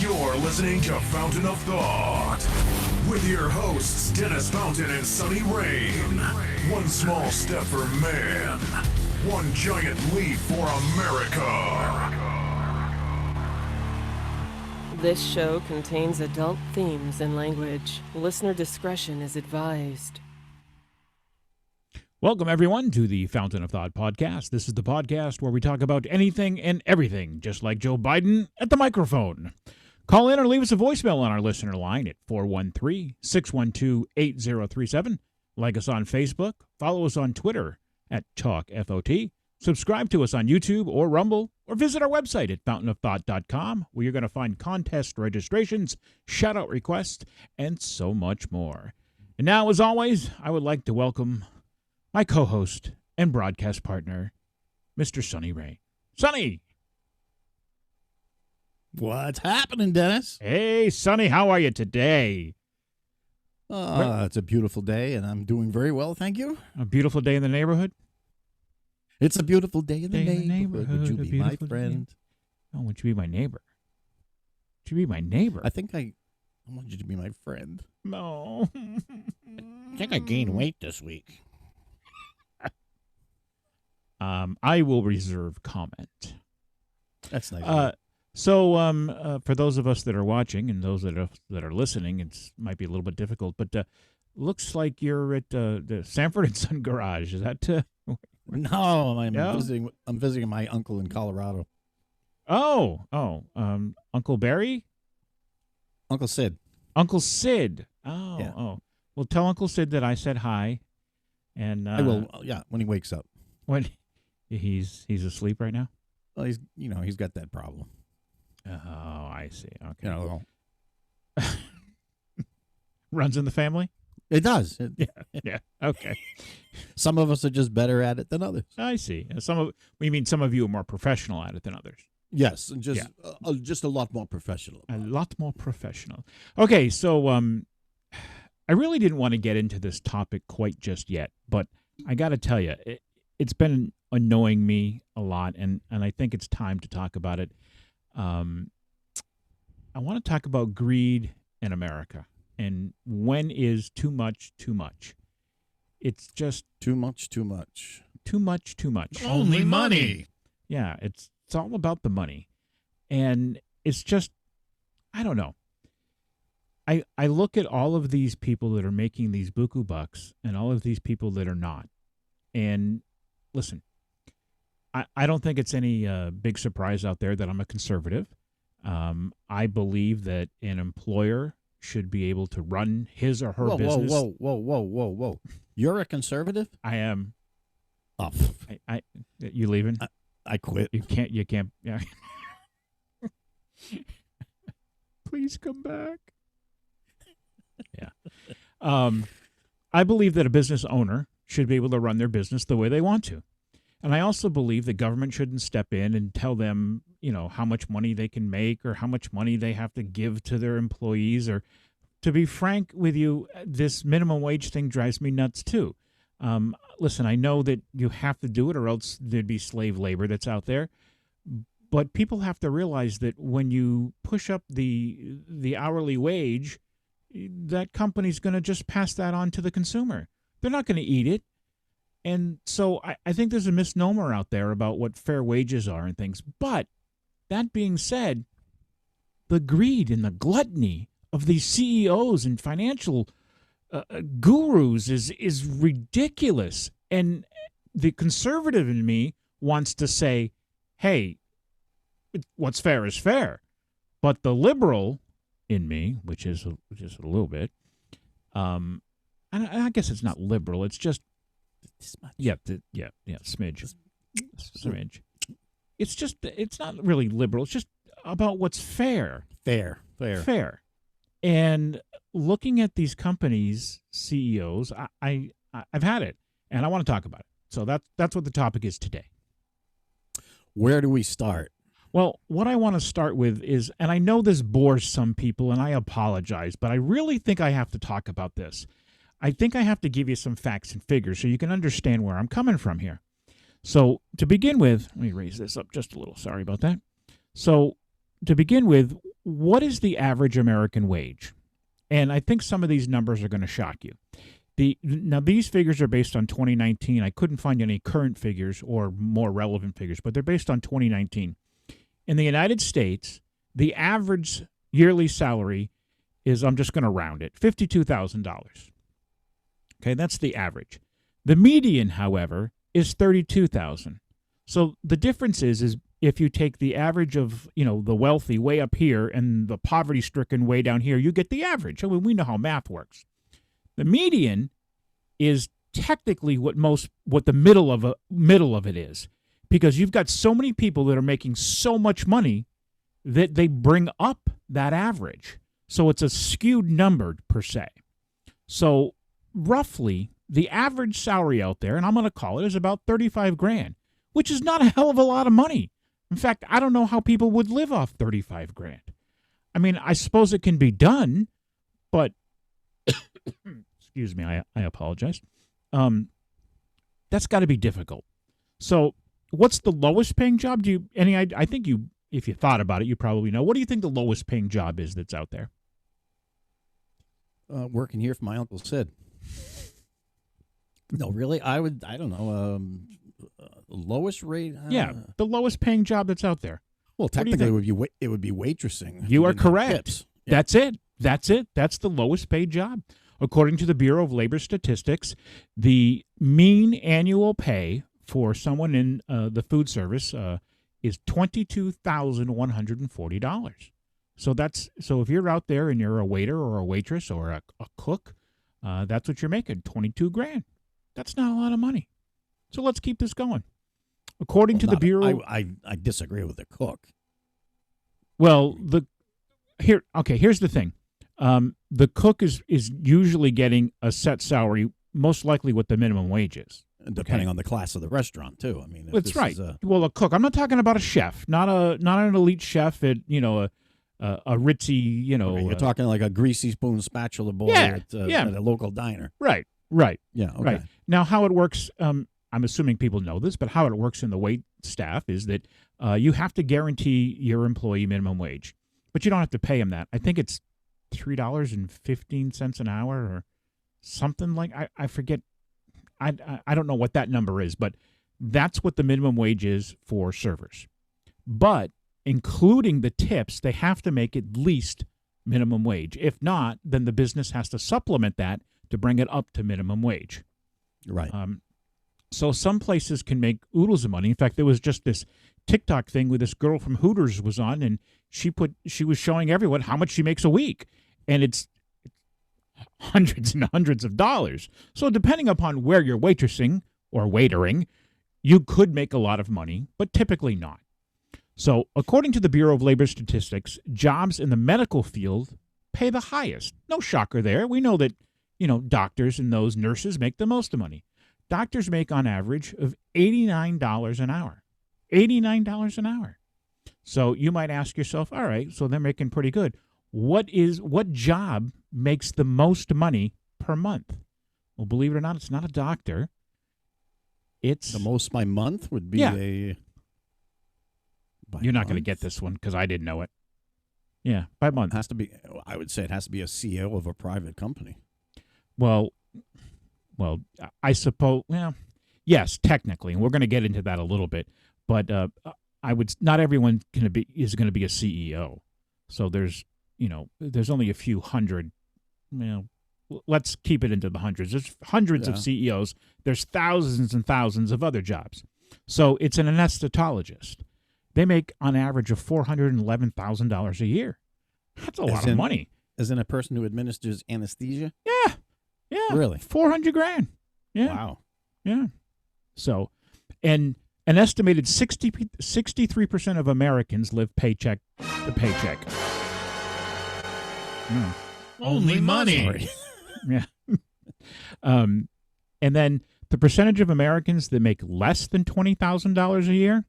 You're listening to Fountain of Thought with your hosts, Dennis Fountain and Sonny Rain. One small step for man, one giant leap for America. This show contains adult themes and language. Listener discretion is advised. Welcome, everyone, to the Fountain of Thought podcast. This is the podcast where we talk about anything and everything, just like Joe Biden at the microphone. Call in or leave us a voicemail on our listener line at 413-612-8037. Like us on Facebook. Follow us on Twitter at TalkFOT. Subscribe to us on YouTube or Rumble, or visit our website at fountainofthought.com, where you're going to find contest registrations, shout-out requests, and so much more. And now, as always, I would like to welcome my co-host and broadcast partner, Mr. Sonny Ray. Sonny! What's happening, Dennis? Hey, Sonny, how are you today? It's a beautiful day, and I'm doing very well, thank you. A beautiful day in the neighborhood? It's a beautiful day in the neighborhood. Would you be my friend? Oh, would you be my neighbor? Would you be my neighbor? I think I want you to be my friend. No. I think I gained weight this week. I will reserve comment. That's nice. So, for those of us that are watching and those that are listening, it might be a little bit difficult, but looks like you're at the Sanford and Son garage. Is that? No, I'm visiting my uncle in Colorado. Uncle Barry? Uncle Sid. Uncle Sid. Oh, yeah. Well, tell Uncle Sid that I said hi, and I will. Yeah, when he wakes up. When he's asleep right now. Well, he's got that problem. Oh, I see. Okay. Runs in the family? It does. Yeah. Okay. Some of us are just better at it than others. I see. Some of you are more professional at it than others. Yes, and just a lot more professional. A lot more professional. Okay, so I really didn't want to get into this topic quite just yet, but I got to tell you, it's been annoying me a lot, and I think it's time to talk about it. I want to talk about greed in America, and when is too much too much? It's just too much too much. Too much too much. Only money. Yeah, it's all about the money, and it's just, I don't know. I look at all of these people that are making these buku bucks and all of these people that are not, and listen, I don't think it's any big surprise out there that I'm a conservative. I believe that an employer should be able to run his or her business. Whoa. You're a conservative? I am. Oh. You leaving? I quit. You can't. Yeah. Please come back. Yeah. I believe that a business owner should be able to run their business the way they want to. And I also believe the government shouldn't step in and tell them, how much money they can make or how much money they have to give to their employees. Or, to be frank with you, this minimum wage thing drives me nuts too. Listen, I know that you have to do it or else there'd be slave labor that's out there. But people have to realize that when you push up the hourly wage, that company's going to just pass that on to the consumer. They're not going to eat it. And so I think there's a misnomer out there about what fair wages are and things. But that being said, the greed and the gluttony of these CEOs and financial gurus is ridiculous. And the conservative in me wants to say, hey, what's fair is fair. But the liberal in me, which is a little bit, I guess it's not liberal. It's just, smidge. It's not really liberal. It's just about what's fair. Fair. And looking at these companies' CEOs, I've had it, and I want to talk about it. So that's what the topic is today. Where do we start? Well, what I want to start with is, and I know this bores some people, and I apologize, but I really think I have to talk about this. I think I have to give you some facts and figures so you can understand where I'm coming from here. So to begin with, let me raise this up just a little. Sorry about that. So to begin with, what is the average American wage? And I think some of these numbers are going to shock you. Now, these figures are based on 2019. I couldn't find any current figures or more relevant figures, but they're based on 2019. In the United States, the average yearly salary is, I'm just going to round it, $52,000. Okay, that's the average. The median, however, is $32,000. So the difference is if you take the average of, the wealthy way up here and the poverty-stricken way down here, you get the average. I mean, we know how math works. The median is technically what the middle of it is, because you've got so many people that are making so much money that they bring up that average. So it's a skewed number per se. So roughly the average salary out there, and I'm going to call it, is about 35 grand, which is not a hell of a lot of money. In fact, I don't know how people would live off 35 grand. I mean, I suppose it can be done, but excuse me, I apologize. That's got to be difficult. So what's the lowest paying job? I think if you thought about it, you probably know. What do you think the lowest paying job is that's out there? Working here for my Uncle Sid. No, really? I don't know. Lowest rate? Yeah, the lowest paying job that's out there. Well, technically it would be waitressing. You are correct. Yeah. That's it. That's the lowest paid job. According to the Bureau of Labor Statistics, the mean annual pay for someone in the food service is $22,140. So if you're out there and you're a waiter or a waitress or a cook, that's what you're making, 22 grand. That's not a lot of money. So let's keep this going. According to the Bureau, I disagree with the cook. Well, here's the thing. The cook is usually getting a set salary, most likely what the minimum wage is. Depending on the class of the restaurant, too. I mean, that's right. Well, a cook. I'm not talking about a chef, not an elite chef at a ritzy, Okay, you're talking like a greasy spoon spatula boy at a local diner. Right. Yeah. Okay. Right. Now, how it works, I'm assuming people know this, but how it works in the wait staff is that you have to guarantee your employee minimum wage, but you don't have to pay them that. I think it's $3.15 an hour or something like. I forget. I don't know what that number is, but that's what the minimum wage is for servers. But including the tips, they have to make at least minimum wage. If not, then the business has to supplement that to bring it up to minimum wage. Right. So some places can make oodles of money. In fact, there was just this TikTok thing where this girl from Hooters was on, and she was showing everyone how much she makes a week, and it's hundreds and hundreds of dollars. So depending upon where you're waitressing or waitering, you could make a lot of money, but typically not. So according to the Bureau of Labor Statistics, jobs in the medical field pay the highest. No shocker there. We know that, doctors and those nurses make the most of money. Doctors make on average of $89 an hour. $89 an hour. So you might ask yourself, all right, so they're making pretty good. What job makes the most money per month? Well, believe it or not, it's not a doctor. It's the most by month would be You're not going to get this one because I didn't know it. Yeah, by month. It has to be. I would say it has to be a CEO of a private company. Well, I suppose. Well, yes, technically, and we're going to get into that a little bit. But not everyone is going to be a CEO. So there's only a few hundred. Let's keep it into the hundreds. There's hundreds of CEOs. There's thousands and thousands of other jobs. So it's an anesthetologist. They make on average of $411,000 a year. That's a lot of money. As in a person who administers anesthesia? Yeah. Really? $400,000. Yeah. Wow. Yeah. So, and an estimated 63% of Americans live paycheck to paycheck. Only money. Yeah. And then the percentage of Americans that make less than $20,000 a year,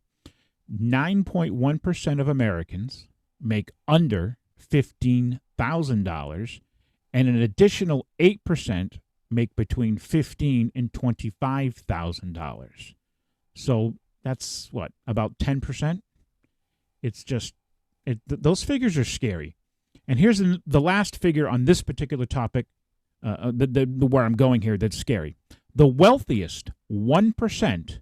9.1% of Americans make under $15,000, and an additional 8% make between $15,000 and $25,000. So that's what, about 10%? It's just Those figures are scary. And here's the last figure on this particular topic, where I'm going here that's scary. The wealthiest 1%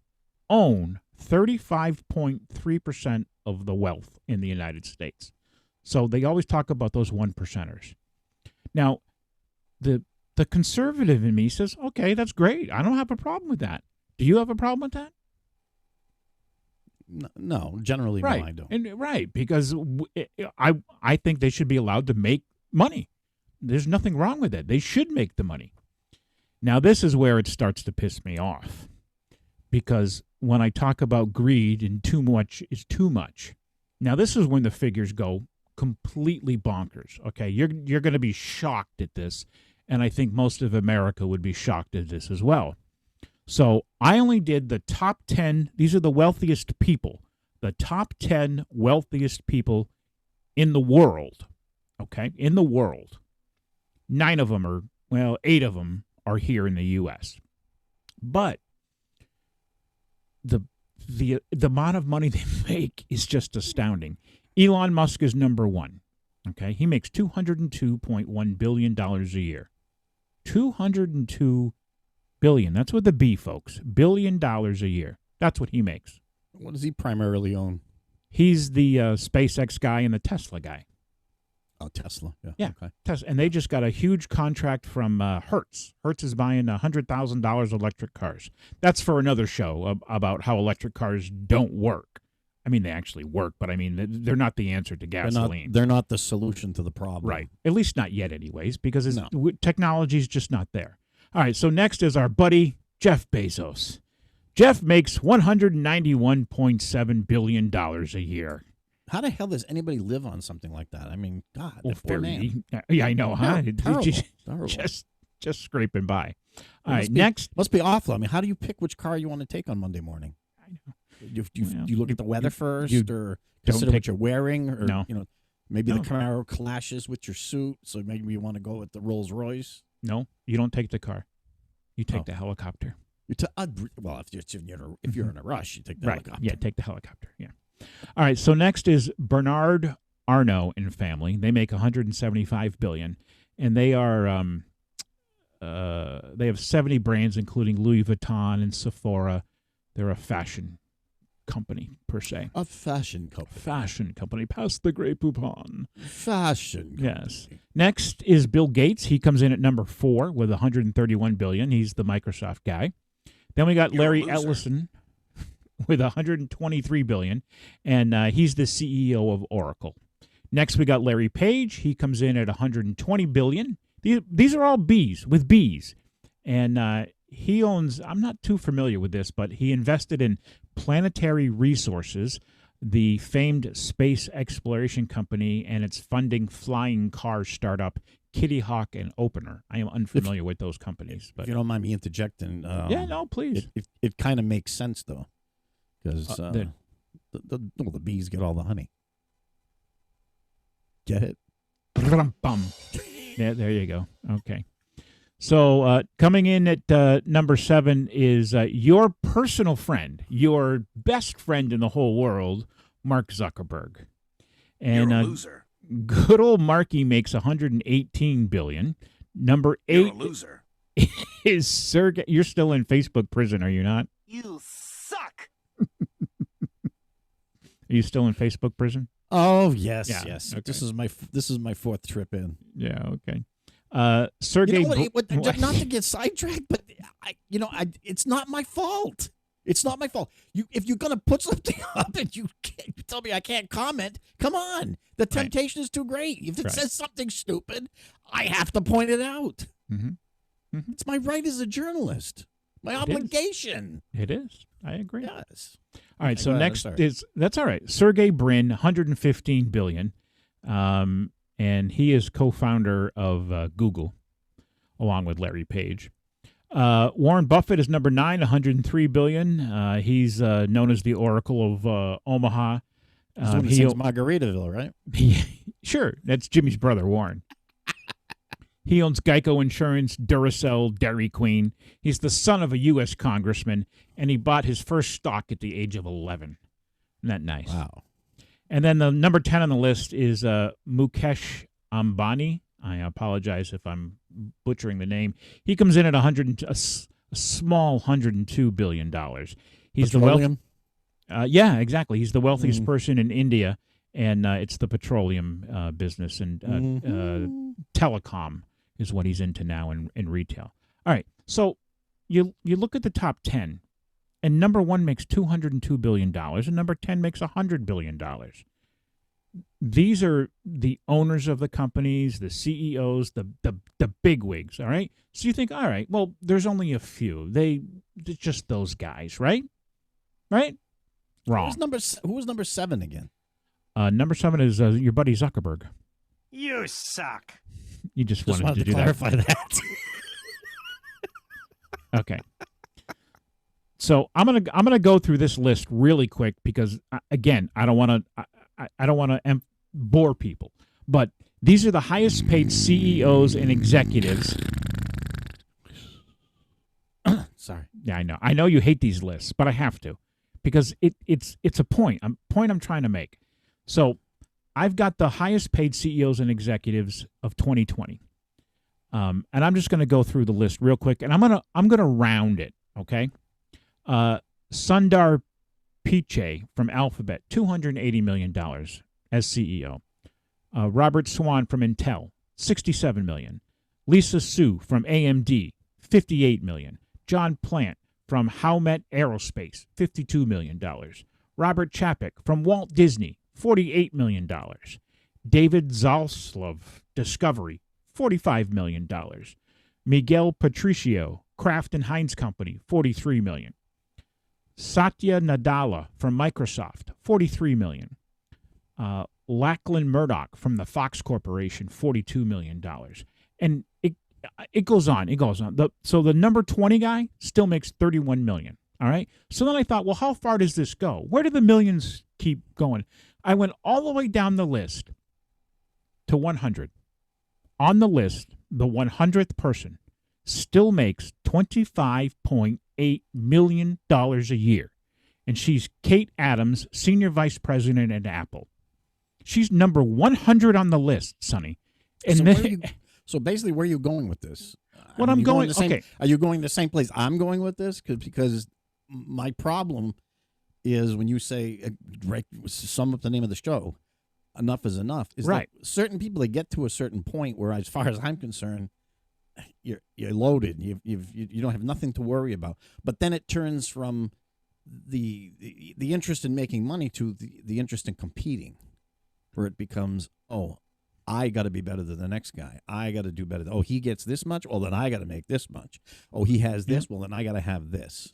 own 35.3% of the wealth in the United States. So they always talk about those 1%ers. Now, the conservative in me says, okay, that's great. I don't have a problem with that. Do you have a problem with that? No, generally, right. No, I don't. Right, because I think they should be allowed to make money. There's nothing wrong with it. They should make the money. Now, this is where it starts to piss me off, because when I talk about greed and too much is too much, now this is when the figures go completely bonkers. Okay, you're going to be shocked at this, and I think most of America would be shocked at this as well. So I only did the top 10. These are the wealthiest people, the top 10 wealthiest people in the world. Okay, in the world. 8 of them are here in the U.S. But the amount of money they make is just astounding. Elon Musk is number one. Okay, he makes $202.1 billion a year. $202 billion. That's with the B, folks. $1 billion a year. That's what he makes. What does he primarily own? He's the SpaceX guy and the Tesla guy. Oh, Tesla. Yeah. Okay. Tesla. And they just got a huge contract from Hertz. Hertz is buying $100,000 electric cars. That's for another show about how electric cars don't work. I mean, they actually work, but I mean, they're not the answer to gasoline. They're not the solution to the problem. Right. At least not yet, anyways, because technology's just not there. All right, so next is our buddy, Jeff Bezos. Jeff makes $191.7 billion a year. How the hell does anybody live on something like that? I mean, God, Well, poor man. Yeah, I know, huh? Terrible. Just scraping by. All right, Must next. Must be awful. I mean, how do you pick which car you want to take on Monday morning? I know. Do you look at the weather first, or don't consider take- what you're wearing, or No. maybe No. the Camaro clashes with your suit, so maybe you want to go with the Rolls Royce? No, you don't take the car. You take the helicopter. Well, if you're in a rush, you take the helicopter. Yeah, take the helicopter. Yeah. All right. So next is Bernard Arno and family. They make $175 billion, and they are they have 70 brands, including Louis Vuitton and Sephora. They're a fashion company per se. A fashion company. Fashion company. Pass the Grey Poupon. Fashion company. Yes. Next is Bill Gates. He comes in at number 4 with $131 billion. He's the Microsoft guy. Then we got Larry Ellison with $123 billion, and he's the CEO of Oracle. Next, we got Larry Page. He comes in at $120 billion. These are all B's, with B's. And he owns, I'm not too familiar with this, but he invested in Planetary Resources, the famed space exploration company, and it's funding flying car startup Kitty Hawk and Opener. I am unfamiliar with those companies. But if you don't mind me interjecting. Yeah, no, please. It kind of makes sense, though, because the bees get all the honey. Get it? Bum. Yeah, there you go. Okay. So coming in at number 7 is your personal friend, your best friend in the whole world, Mark Zuckerberg. And You're a loser. Good old Marky makes $118 billion. Number 8 You're a loser. is Sergey. You're still in Facebook prison, are you not? You suck. Are you still in Facebook prison? Oh yes, Yeah, yes. okay. This is my 4th trip in. Yeah. Okay. Sergey. You know what? Not to get sidetracked, but it's not my fault. It's not my fault. If you're gonna put something up and you tell me I can't comment, come on. The temptation is too great. If it says something stupid, I have to point it out. Mm-hmm. Mm-hmm. It's my right as a journalist. My obligation. It is. I agree. Yes. All right. Okay, So go ahead. next Sorry. is that's all right. Sergey Brin, $115 billion, and he is co-founder of Google, along with Larry Page. Warren Buffett is number 9, $103 billion. He's known as the Oracle of Omaha. He's Margaritaville, right? Sure, that's Jimmy's brother, Warren. He owns Geico Insurance, Duracell, Dairy Queen. He's the son of a U.S. congressman, and he bought his first stock at the age of 11. Isn't that nice? Wow. And then the number 10 on the list is Mukesh Ambani. I apologize if I'm butchering the name. He comes in at a small $102 billion. He's Petroleum? Yeah, exactly. He's the wealthiest person in India, and it's the petroleum business, and telecom is what he's into now in retail. All right, so you look at the top 10, and number 1 makes $202 billion, and number 10 makes $100 billion. These are the owners of the companies, the CEOs, the bigwigs, all right? So you think, all right, well, there's only a few. It's just those guys, right? Right? Wrong. Who was number 7 again? Number 7 is your buddy Zuckerberg. You suck. You just wanted to do clarify that. Okay. So I'm gonna go through this list really quick because again I don't want to bore people, but these are the highest paid CEOs and executives. Sorry. Yeah, I know you hate these lists, but I have to because it's a point I'm trying to make. So I've got the highest paid CEOs and executives of 2020, and I'm just going to go through the list real quick, and I'm gonna round it. Okay. Sundar Pichai from Alphabet, $280 million as CEO. Robert Swan from Intel, $67 million. Lisa Su from AMD, $58 million. John Plant from Howmet Aerospace, $52 million. Robert Chapek from Walt Disney, $48 million. David Zaslav, Discovery, $45 million. Miguel Patricio, Kraft and Heinz Company, $43 million. Satya Nadella from Microsoft, $43 million. Lachlan Murdoch from the Fox Corporation, $42 million. And it goes on. It goes on. So the number 20 guy still makes $31 million. All right. So then I thought, well, how far does this go? Where do the millions keep going? I went all the way down the list to 100. On the list, the 100th person still makes $25.8 million a year. And she's Kate Adams, Senior Vice President at Apple. She's number 100 on the list, Sonny. And so basically, where are you going with this? What I'm going, okay. Are you going the same place I'm going with this? Because my problem is when you say, sum up the name of the show, enough is enough. Is right. That certain people, they get to a certain point where, as far as I'm concerned, you're loaded. You don't have nothing to worry about. But then it turns from the interest in making money to the interest in competing, where it becomes, oh, I got to be better than the next guy. I got to do better. Oh, he gets this much. Well, then I got to make this much. Oh, he has this. Well, then I got to have this.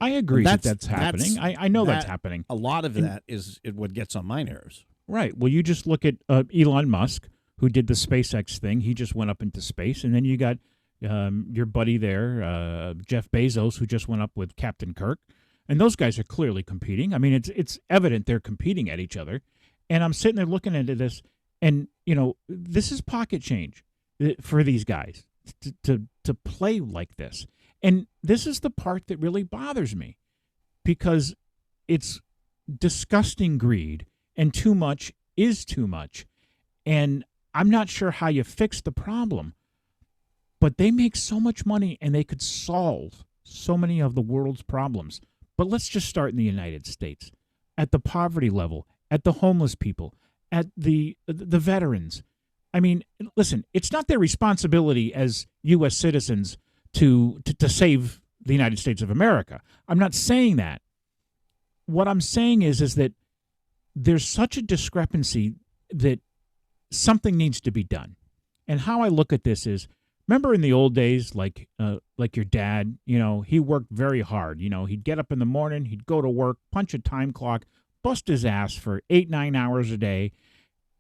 I agree that's happening. I know that's happening. A lot of that is what gets on my nerves. Right. Well, you just look at Elon Musk, who did the SpaceX thing. He just went up into space. And then you got your buddy there, Jeff Bezos, who just went up with Captain Kirk. And those guys are clearly competing. I mean, it's evident they're competing at each other. And I'm sitting there looking into this, and, this is pocket change for these guys to play like this. And this is the part that really bothers me, because it's disgusting greed, and too much is too much. And I'm not sure how you fix the problem, but they make so much money and they could solve so many of the world's problems. But let's just start in the United States, at the poverty level, at the homeless people, at the veterans. I mean, listen, it's not their responsibility as U.S. citizens to save the United States of America. I'm not saying that. What I'm saying is that there's such a discrepancy that something needs to be done. And how I look at this is, remember in the old days, like your dad, he worked very hard. He'd get up in the morning, he'd go to work, punch a time clock, bust his ass for 8-9 hours a day,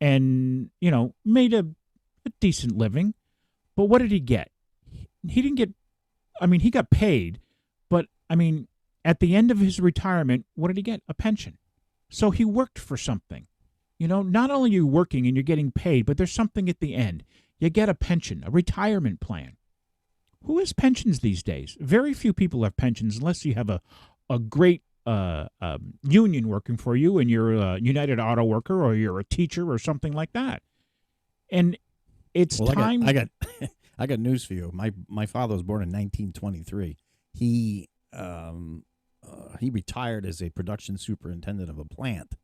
and, made a decent living. But what did he get? He didn't get, he got paid, but, at the end of his retirement, what did he get? A pension. So he worked for something. Not only are you working and you're getting paid, but there's something at the end. You get a pension, a retirement plan. Who has pensions these days? Very few people have pensions unless you have a great union working for you, and you're a United Auto worker, or you're a teacher, or something like that. And it's time. I got news for you. My father was born in 1923. He retired as a production superintendent of a plant,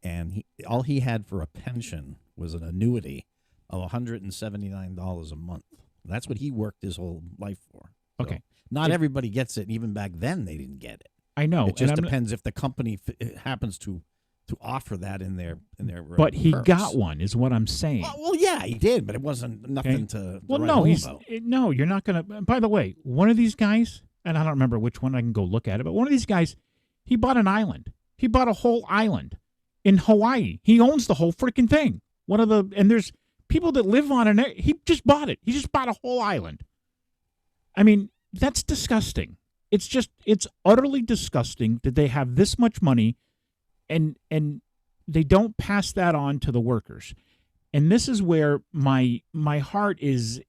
and all he had for a pension was an annuity of $179 a month. That's what he worked his whole life for. So Okay. Not everybody gets it, and even back then they didn't get it. I know. It just depends if the company happens to offer that in their. But he perks. got one, is what I'm saying. Well, yeah, he did, but it wasn't nothing to. Well, write no, home about. no, you're not going to. By the way, one of these guys, and I don't remember which one. I can go look at it, but one of these guys, he bought an island. He bought a whole island in Hawaii. He owns the whole freaking thing. And there's people that live on it. He just bought it. He just bought a whole island. I mean, that's disgusting. It's utterly disgusting that they have this much money and they don't pass that on to the workers. And this is where my heart is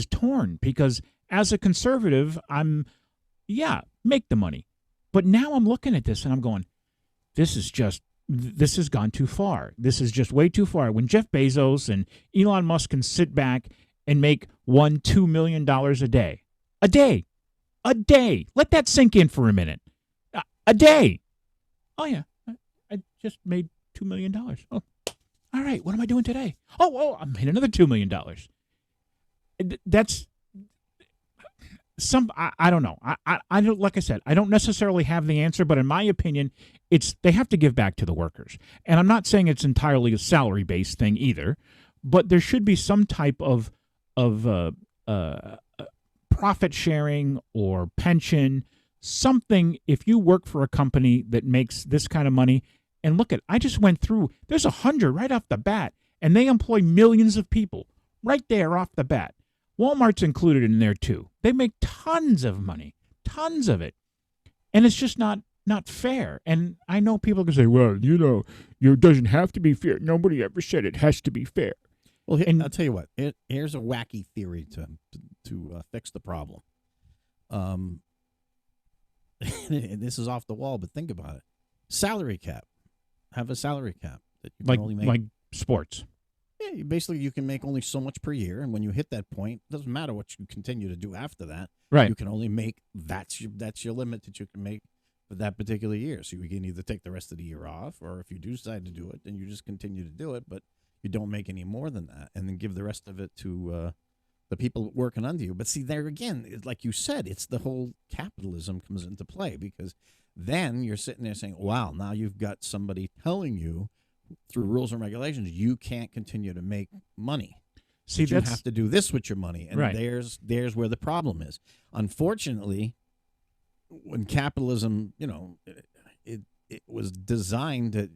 torn, because as a conservative, make the money. But now I'm looking at this and I'm going, this has gone too far. This is just way too far. When Jeff Bezos and Elon Musk can sit back and make $2 million a day. Let that sink in for a minute. A day. Oh yeah, I just made $2 million. Oh, all right. What am I doing today? Oh, I made another $2 million. That's I don't know. I don't, like I said, I don't necessarily have the answer, but in my opinion, they have to give back to the workers. And I'm not saying it's entirely a salary-based thing either, but there should be some type of profit sharing or pension, something. If you work for a company that makes this kind of money, and look at, I just went through, there's 100 right off the bat, and they employ millions of people right there off the bat. Walmart's included in there too. They make tons of money, tons of it. And it's just not fair. And I know people can say, well, it doesn't have to be fair. Nobody ever said it has to be fair. Well, and I'll tell you what. Here's a wacky theory to fix the problem. And this is off the wall, but think about it. Salary cap. Have a salary cap that you can only make. Like sports. Yeah, basically you can make only so much per year, and when you hit that point, it doesn't matter what you continue to do after that. Right. You can only make that's your limit that you can make for that particular year. So you can either take the rest of the year off, or if you do decide to do it, then you just continue to do it, but you don't make any more than that, and then give the rest of it to the people working under you. But see, there again, like you said, it's the whole capitalism comes into play, because then you're sitting there saying, wow, now you've got somebody telling you through rules and regulations you can't continue to make money. See, you have to do this with your money, and right. there's where the problem is. Unfortunately, when capitalism, it was designed to,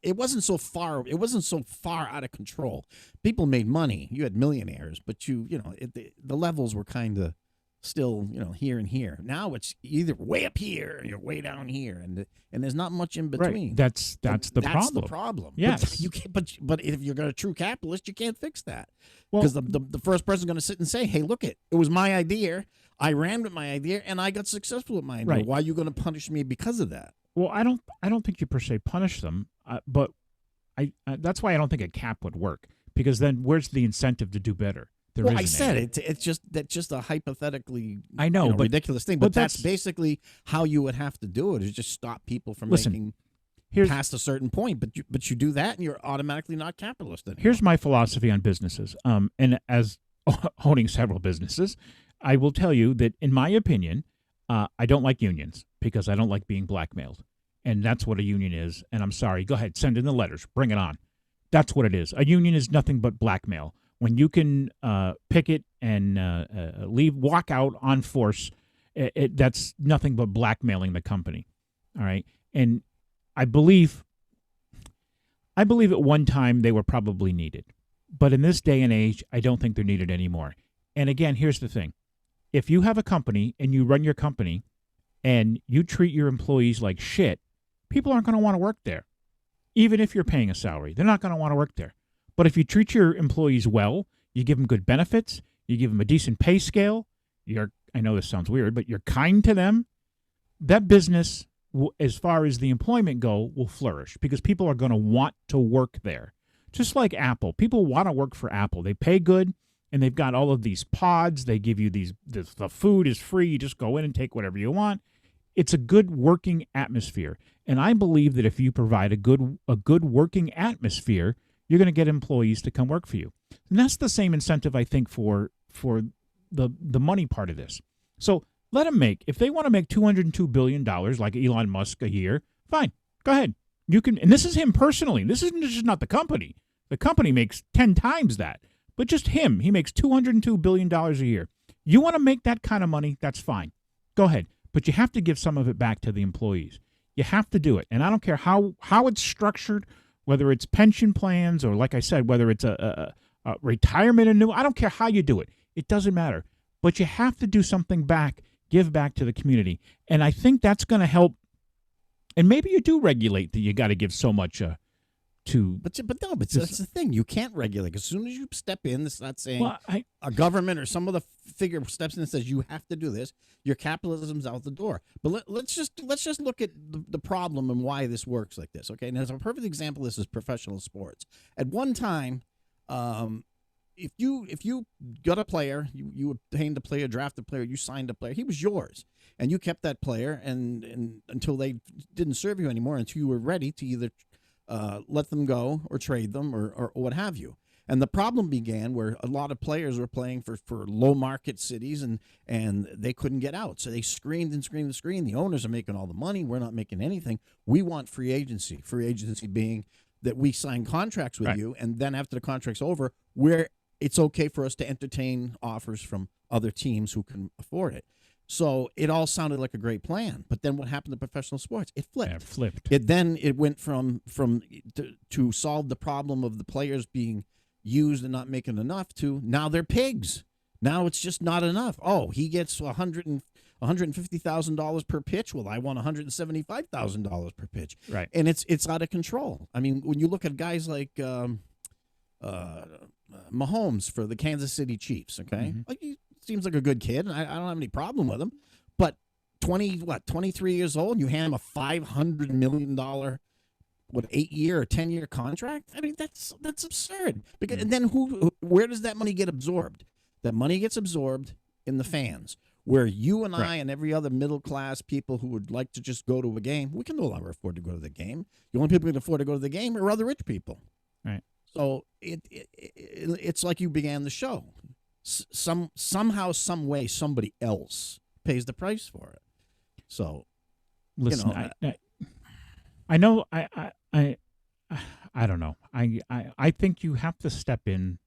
it wasn't so far out of control. People made money. You had millionaires, but the levels were kind of still, here and here. Now it's either way up here or you're way down here, and there's not much in between. Right. That's the problem. That's the problem. Yes. But you can't. But if you're a true capitalist, you can't fix that, because the first person's going to sit and say, "Hey, look, it was my idea. I ran with my idea, and I got successful with my idea. Right. Why are you going to punish me because of that?" Well, I don't think you per se punish them, but that's why I don't think a cap would work, because then where's the incentive to do better? I said it's just a hypothetically but ridiculous thing, but that's basically how you would have to do it, is just stop people from making past a certain point. But you do that, and you're automatically not capitalist anymore. Here's my philosophy on businesses. And as owning several businesses, I will tell you that in my opinion, I don't like unions because I don't like being blackmailed, and that's what a union is. And I'm sorry. Go ahead, send in the letters, bring it on. That's what it is. A union is nothing but blackmail. When you can picket and walk out on force, that's nothing but blackmailing the company. All right, and I believe at one time they were probably needed, but in this day and age, I don't think they're needed anymore. And again, here's the thing: if you have a company and you run your company and you treat your employees like shit, people aren't going to want to work there, even if you're paying a salary. They're not going to want to work there. But if you treat your employees well, you give them good benefits, you give them a decent pay scale, I know this sounds weird, but you're kind to them, that business as far as the employment go, will flourish because people are going to want to work there. Just like Apple. People want to work for Apple. They pay good, and they've got all of these pods. They give you the food is free. You just go in and take whatever you want. It's a good working atmosphere. And I believe that if you provide a good working atmosphere, you're going to get employees to come work for you. And that's the same incentive, I think, for the money part of this. So let them if they want to make $202 billion like Elon Musk a year, fine, go ahead. You can, and this is him personally. This isn't just not the company. The company makes 10 times that. But just him, he makes $202 billion a year. You want to make that kind of money, that's fine. Go ahead. But you have to give some of it back to the employees. You have to do it. And I don't care how it's structured, whether it's pension plans or, like I said, whether it's a retirement and I don't care how you do it. It doesn't matter. But you have to do something back, give back to the community. And I think that's going to help. And maybe you do regulate that you got to give so much to. But that's the thing. You can't regulate. As soon as you step in, it's not saying a government or some other figure steps in and says you have to do this. Your capitalism's out the door. But let's just look at the problem and why this works like this. Okay, and as a perfect example, this is professional sports. At one time, if you got a player, you obtained a player, drafted a player, you signed a player, he was yours. And you kept that player and until they didn't serve you anymore, until you were ready to either let them go or trade them or what have you. And the problem began where a lot of players were playing for low market cities and they couldn't get out. So they screamed and screamed and screamed. The owners are making all the money. We're not making anything. We want free agency. Free agency being that we sign contracts with you, and then after the contract's over, it's okay for us to entertain offers from other teams who can afford it. So it all sounded like a great plan. But then what happened to professional sports? It flipped. Yeah, it flipped. It went from to solve the problem of the players being used and not making enough to now they're pigs. Now it's just not enough. Oh, he gets $150,000 per pitch. Well, I want $175,000 per pitch. Right. And it's out of control. I mean, when you look at guys like Mahomes for the Kansas City Chiefs, okay? Mm-hmm. Like he seems like a good kid, and I don't have any problem with him. But 23 years old, and you hand him a $500 million 8-year or 10-year contract? I mean, that's absurd. Because and then where does that money get absorbed? That money gets absorbed in the fans, where you and I and every other middle-class people who would like to just go to a game, we can no longer afford to go to the game. The only people who can afford to go to the game are other rich people. Right. So it's like you began the show. Somehow, some way, somebody else pays the price for it. So, listen, I know, I don't know. I think you have to step in.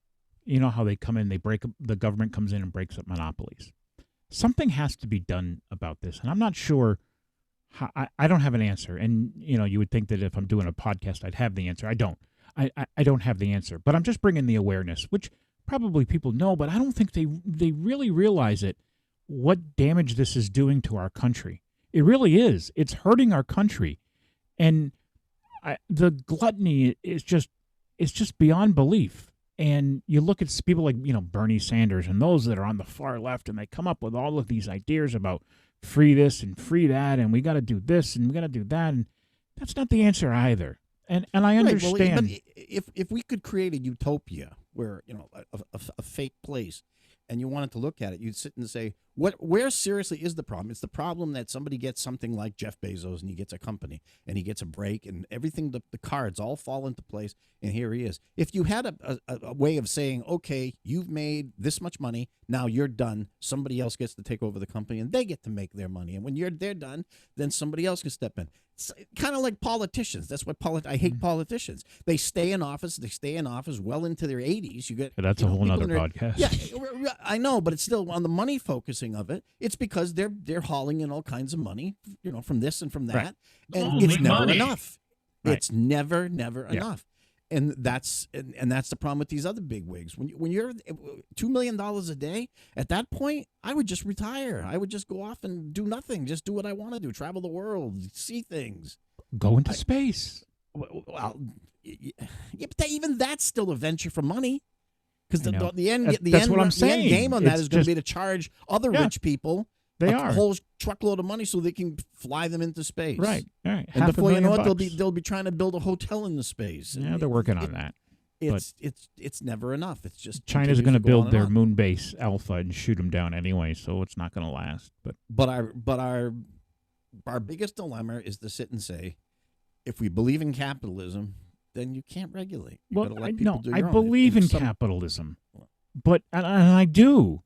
You know how they come in, the government comes in and breaks up monopolies. Something has to be done about this, and I'm not sure. I don't have an answer, and you would think that if I'm doing a podcast, I'd have the answer. I don't. I don't have the answer, but I'm just bringing the awareness, which probably people know, but I don't think they really realize it. What damage this is doing to our country? It really is. It's hurting our country, and the gluttony is just beyond belief. And you look at people like Bernie Sanders and those that are on the far left, and they come up with all of these ideas about free this and free that, and we got to do this and we got to do that, and that's not the answer either. And I understand. Right, well, if we could create a utopia where a fake place, and you wanted to look at it, you'd sit and say, where seriously is the problem? It's the problem that somebody gets something like Jeff Bezos, and he gets a company, and he gets a break, and everything, the cards all fall into place, and here he is. If you had a way of saying, okay, you've made this much money, now you're done, somebody else gets to take over the company, and they get to make their money, and when they're done, then somebody else can step in. It's kind of like politicians. That's what I hate politicians. They stay in office well into their 80s. But that's a whole other podcast. Yeah, I know, but it's still on the money focusing of it. It's because they're hauling in all kinds of money, from this and from that, right. And it's never enough. Right. It's never enough. And that's the problem with these other big wigs. When you're $2 million a day, at that point, I would just retire. I would just go off and do nothing. Just do what I want to do. Travel the world, see things. Go into space. Well, yeah, but even that's still a venture for money. Because the end I'm saying. game on that is going to be to charge other rich people They a are. whole truckload of money so they can fly them into space. Right. All right. And Half before you know it, $500,000. they'll be trying to build a hotel in the space. Yeah, they're working on that. It's never enough. It's just China's going to continues go on build and their on. moon base Alpha and shoot them down anyway, so it's not going to last. But our biggest dilemma is to sit and say, if we believe in capitalism, then you can't regulate. You gotta let people do I your own. believe in If some- capitalism, but and I do,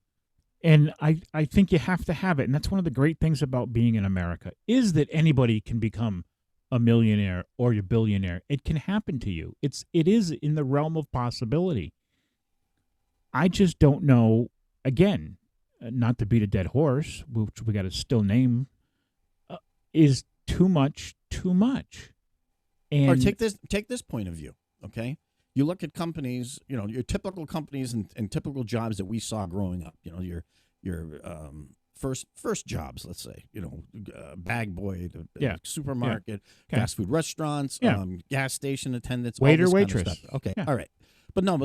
and I think you have to have it, and that's one of the great things about being in America is that anybody can become a millionaire or a billionaire. It can happen to you. It is in the realm of possibility. I just don't know. Again, not to beat a dead horse, which we got to still name, is too much. And or take this point of view, okay? You look at companies, your typical companies and typical jobs that we saw growing up. Your first jobs, let's say, bag boy, supermarket, Okay. fast food restaurants, Yeah. gas station attendants, Waiter, all this kind of waitress. stuff. Okay, Yeah. all right. But no,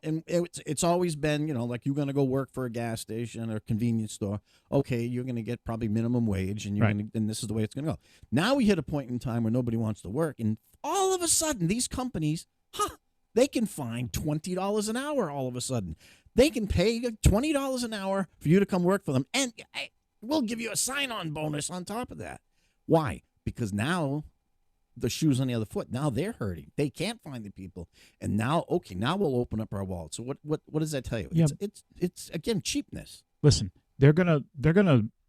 and it's always been, like you're going to go work for a gas station or convenience store. Okay, you're going to get probably minimum wage, and and this is the way it's going to go. Now we hit a point in time where nobody wants to work, and all of a sudden these companies, they can find $20 an hour. All of a sudden, they can pay $20 an hour for you to come work for them, and we'll give you a sign-on bonus on top of that. Why? Because the shoe's on the other foot. Now they're hurting. They can't find the people. And now we'll open up our wallet. So what does that tell you? Yeah. It's again cheapness. Listen, they're gonna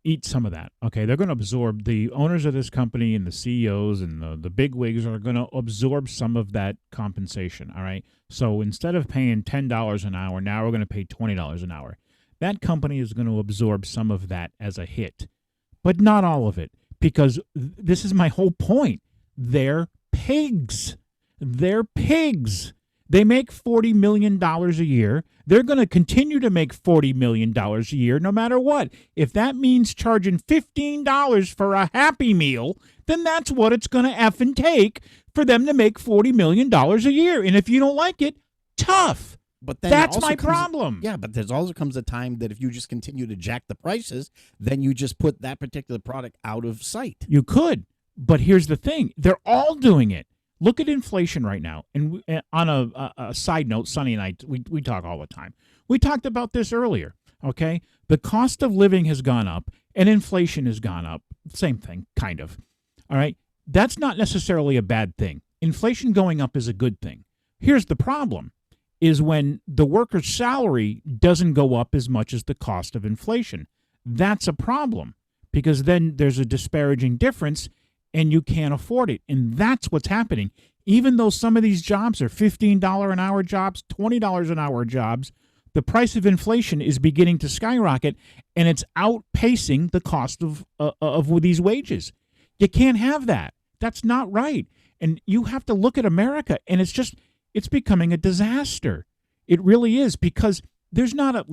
eat some of that. Okay, they're gonna absorb, the owners of this company and the CEOs and the big wigs are gonna absorb some of that compensation. All right. So instead of paying $10 an hour, now we're gonna pay $20 an hour. That company is going to absorb some of that as a hit, but not all of it, because this is my whole point. They're pigs. They're pigs. They make $40 million a year. They're going to continue to make $40 million a year no matter what. If that means charging $15 for a Happy Meal, then that's what it's going to effing take for them to make $40 million a year. And if you don't like it, tough. But then that's also my comes- problem. Yeah, but there's also comes a time that if you just continue to jack the prices, then you just put that particular product out of sight. You could. But here's the thing. They're all doing it. Look at inflation right now. And on a side note, Sonny and I, we talk all the time. We talked about this earlier, okay? The cost of living has gone up and inflation has gone up. Same thing, kind of. All right? That's not necessarily a bad thing. Inflation going up is a good thing. Here's the problem, is when the worker's salary doesn't go up as much as the cost of inflation. That's a problem, because then there's a disparaging difference and you can't afford it. And that's what's happening. Even though some of these jobs are $15 an hour jobs, $20 an hour jobs, the price of inflation is beginning to skyrocket, and it's outpacing the cost of these wages. You can't have that. That's not right. And you have to look at America, and it's becoming a disaster. It really is, because there's no,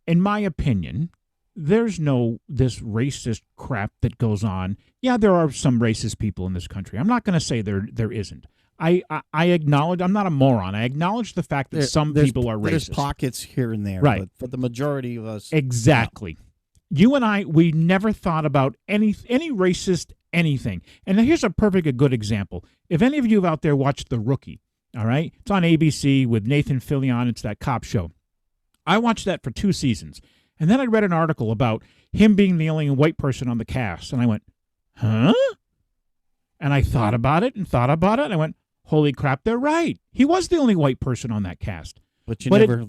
in my opinion, there's no this racist crap that goes on. Yeah, there are some racist people in this country. I'm not going to say there isn't. I acknowledge, I'm not a moron. I acknowledge the fact that some people are racist. There's pockets here and there, right? But for the majority of us, exactly. You and I, we never thought about any racist anything. And here's a good example. If any of you out there watched The Rookie, all right, it's on ABC with Nathan Fillion. It's that cop show. I watched that for 2 seasons. And then I read an article about him being the only white person on the cast. And I went, huh? And I thought about it. And I went, holy crap, they're right. He was the only white person on that cast. But you never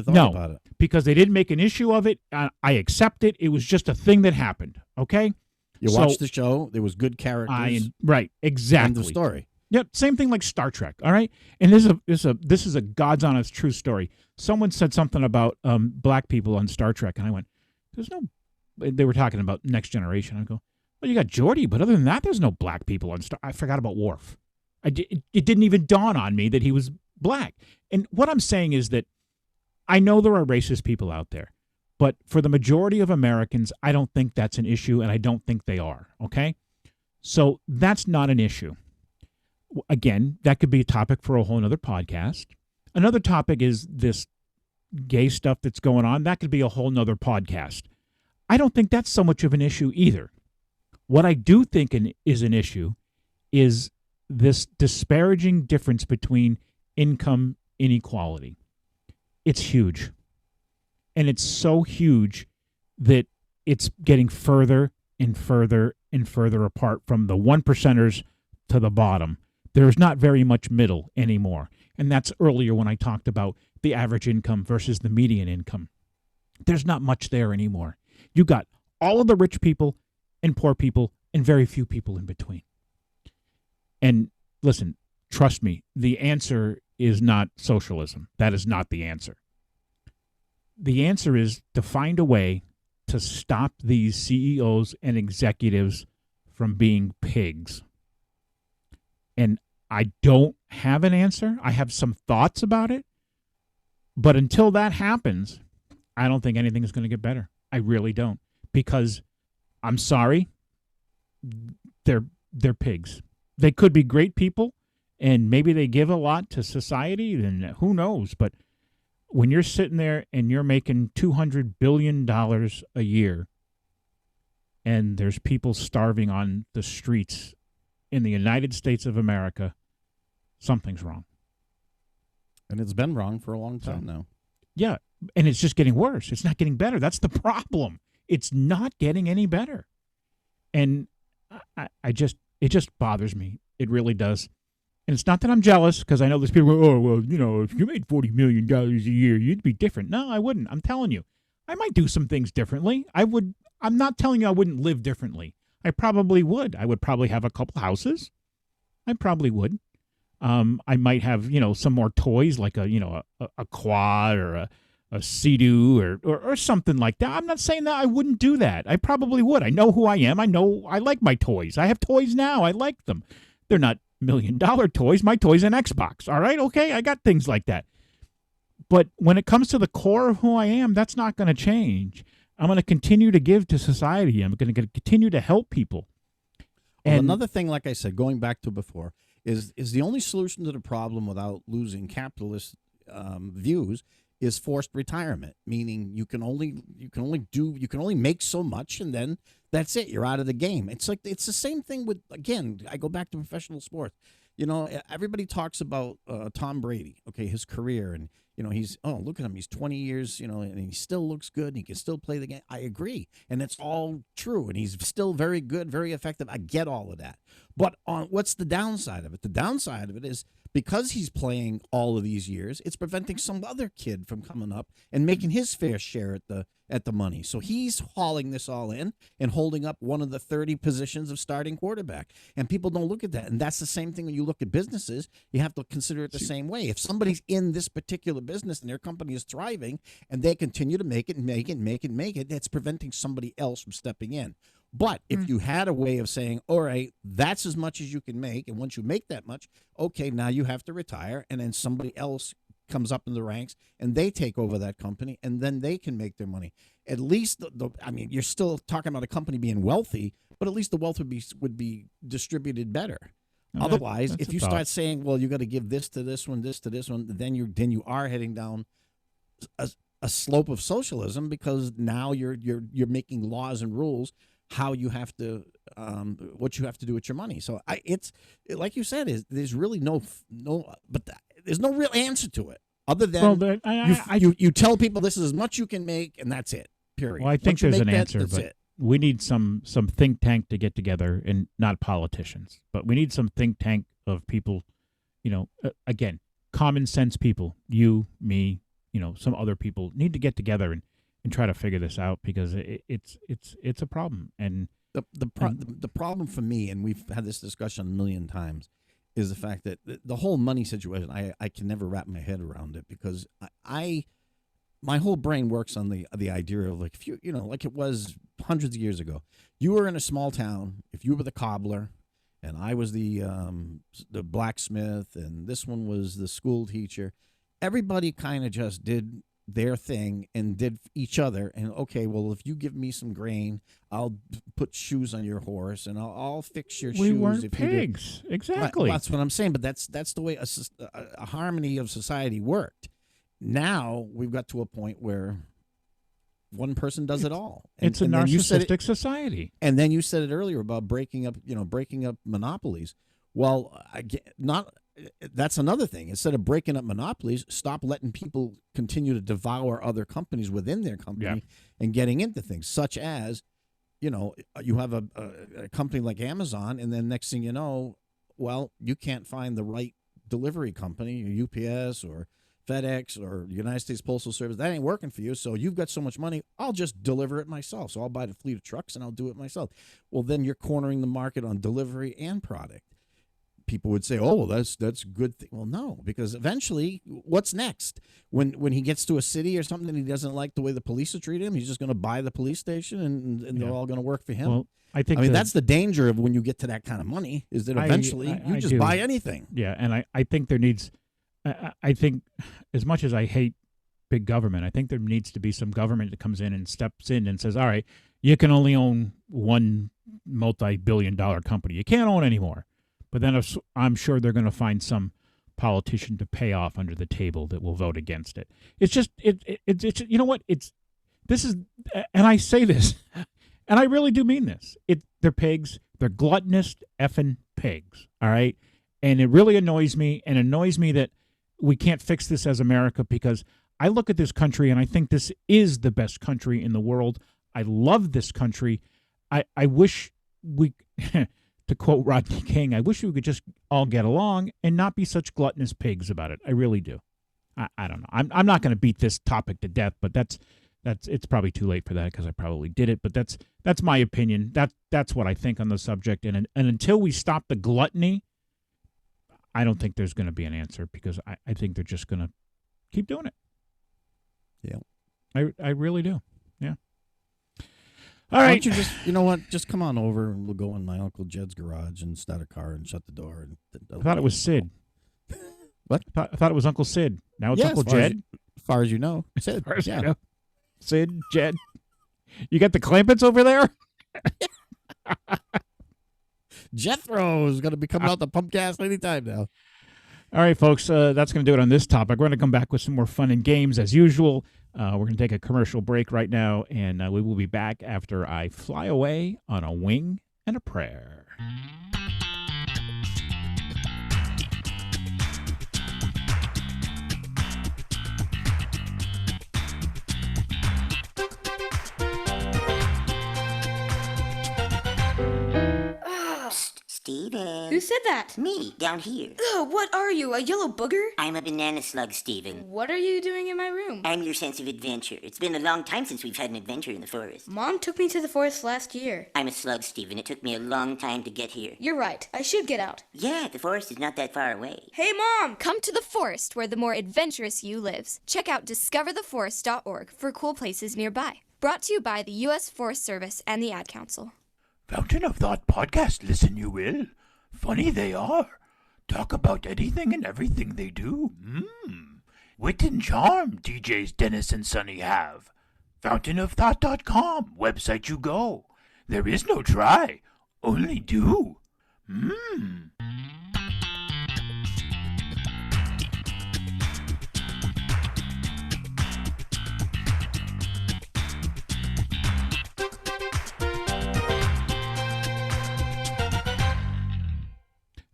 thought about it. Because they didn't make an issue of it. I accept it. It was just a thing that happened. Okay? You watched the show. There was good characters. Right, exactly. End of story. Yep, same thing like Star Trek, all right? And this is a God's honest true story. Someone said something about black people on Star Trek, and I went, they were talking about Next Generation. I go, well, you got Geordi, but other than that, there's no black people on Star. I forgot about Worf. It didn't even dawn on me that he was black. And what I'm saying is that I know there are racist people out there, but for the majority of Americans, I don't think that's an issue, and I don't think they are, okay? So that's not an issue. Again, that could be a topic for a whole other podcast. Another topic is this gay stuff that's going on, that could be a whole nother podcast. I don't think that's so much of an issue either. What I do think is an issue is this disparaging difference between income inequality. It's huge. And it's so huge that it's getting further and further and further apart from the 1%ers to the bottom. There's not very much middle anymore. And that's earlier when I talked about the average income versus the median income. There's not much there anymore. You got all of the rich people and poor people and very few people in between. And listen, trust me, the answer is not socialism. That is not the answer. The answer is to find a way to stop these CEOs and executives from being pigs. And I don't have an answer. I have some thoughts about it. But until that happens, I don't think anything is going to get better. I really don't. Because I'm sorry, they're pigs. They could be great people, and maybe they give a lot to society, then who knows? But when you're sitting there and you're making $200 billion a year, and there's people starving on the streets in the United States of America, something's wrong. And it's been wrong for a long time now. Yeah, and it's just getting worse. It's not getting better. That's the problem. It's not getting any better. And it just bothers me. It really does. And it's not that I'm jealous, because I know there's people who go, oh, well, you know, if you made $40 million a year, you'd be different. No, I wouldn't. I'm telling you. I might do some things differently. I'm not telling you I wouldn't live differently. I probably would. I would probably have a couple houses. I probably would. I might have, some more toys, like a quad or a Sea-Doo or something like that. I'm not saying that I wouldn't do that. I probably would. I know who I am. I know I like my toys. I have toys now. I like them. They're not $1 million toys. My toy's an Xbox. All right? Okay, I got things like that. But when it comes to the core of who I am, that's not going to change. I'm going to continue to give to society. I'm going to continue to help people. Well, another thing, like I said, going back to before, is the only solution to the problem without losing capitalist views is forced retirement, meaning you can only make so much, and then that's it. You're out of the game. It's the same thing with, again, I go back to professional sports. Everybody talks about Tom Brady, okay, his career, and look at him, he's 20 years, and he still looks good, and he can still play the game. I agree, and it's all true, and he's still very good, very effective. I get all of that. But what's the downside of it? The downside of it is, because he's playing all of these years, it's preventing some other kid from coming up and making his fair share at the money. So he's hauling this all in and holding up one of the 30 positions of starting quarterback. And people don't look at that. And that's the same thing when you look at businesses. You have to consider it the same way. If somebody's in this particular business and their company is thriving and they continue to make it, that's preventing somebody else from stepping in. But if you had a way of saying, all right, that's as much as you can make, and once you make that much, okay, now you have to retire, and then somebody else comes up in the ranks, and they take over that company, and then they can make their money. At least, you're still talking about a company being wealthy, but at least the wealth would be distributed better. Otherwise, if you start saying, well, you got to give this to this one, then you are heading down a slope of socialism, because now you're making laws and rules how you have to, what you have to do with your money. So it's like you said, there's really there's no real answer to it other than you tell people this is as much you can make, and that's it. Period. Well, I think there's an answer, but we need some think tank to get together, and not politicians, but we need some think tank of people, again, common sense people, you, me, some other people need to get together and try to figure this out, because it's a problem. And the problem for me, and we've had this discussion a million times, is the fact that the whole money situation, I can never wrap my head around it, because my whole brain works on the idea of, like, if you like it was hundreds of years ago, you were in a small town, if you were the cobbler and I was the blacksmith and this one was the school teacher, everybody kind of just did their thing and did each other. And okay, well, if you give me some grain, I'll put shoes on your horse, and I'll fix your shoes. We weren't pigs, exactly. That's what I'm saying. But that's the way a harmony of society worked. now we've got to a point where one person does it all. It's a narcissistic society. And then you said it earlier about breaking up monopolies. Well, that's another thing. Instead of breaking up monopolies, stop letting people continue to devour other companies within their company and getting into things, such as, you have a company like Amazon, and then next thing you know, well, you can't find the right delivery company, or UPS or FedEx or United States Postal Service. That ain't working for you, so you've got so much money, I'll just deliver it myself. So I'll buy the fleet of trucks and I'll do it myself. Well, then you're cornering the market on delivery and product. People would say, "Oh, well, that's a good thing." Well, no, because eventually, what's next? When he gets to a city or something and he doesn't like the way the police are treating him, he's just going to buy the police station and they're all going to work for him. Well, I mean, that's the danger of when you get to that kind of money, is that eventually you just buy anything. Yeah, and I think there needs, I think as much as I hate big government, I think there needs to be some government that comes in and steps in and says, all right, you can only own one multi-billion-dollar company. You can't own any more. But then I'm sure they're going to find some politician to pay off under the table that will vote against it. It's just, it's you know what? This is, and I say this, and I really do mean this. They're pigs. They're gluttonous effing pigs, all right? And it really annoys me, that we can't fix this as America, because I look at this country and I think this is the best country in the world. I love this country. I wish we... To quote Rodney King, I wish we could just all get along and not be such gluttonous pigs about it. I really do. I don't know. I'm not going to beat this topic to death, but it's probably too late for that because I probably did it. But that's my opinion. That's what I think on the subject. And until we stop the gluttony, I don't think there's going to be an answer, because I think they're just going to keep doing it. Yeah, I really do. Yeah. All right. Why don't you just come on over and we'll go in my Uncle Jed's garage and start a car and shut the door. I thought it was Sid. What? I thought it was Uncle Sid. Now it's Uncle Jed? As far as you know. Sid. As far as I know. Sid, Jed. You got the Clampets over there? Jethro's going to be coming out the Pumpcast anytime now. All right, folks, that's going to do it on this topic. We're going to come back with some more fun and games as usual. We're going to take a commercial break right now, and we will be back after I fly away on a wing and a prayer. Steven. Who said that? Me, down here. Ugh, what are you, a yellow booger? I'm a banana slug, Steven. What are you doing in my room? I'm your sense of adventure. It's been a long time since we've had an adventure in the forest. Mom took me to the forest last year. I'm a slug, Steven. It took me a long time to get here. You're right. I should get out. Yeah, the forest is not that far away. Hey, Mom! Come to the forest where the more adventurous you lives. Check out discovertheforest.org for cool places nearby. Brought to you by the U.S. Forest Service and the Ad Council. Fountain of Thought podcast, listen you will. Funny they are. Talk about anything and everything they do. Wit and charm DJs Dennis and Sonny have. Fountainofthought.com, website you go. There is no try, only do.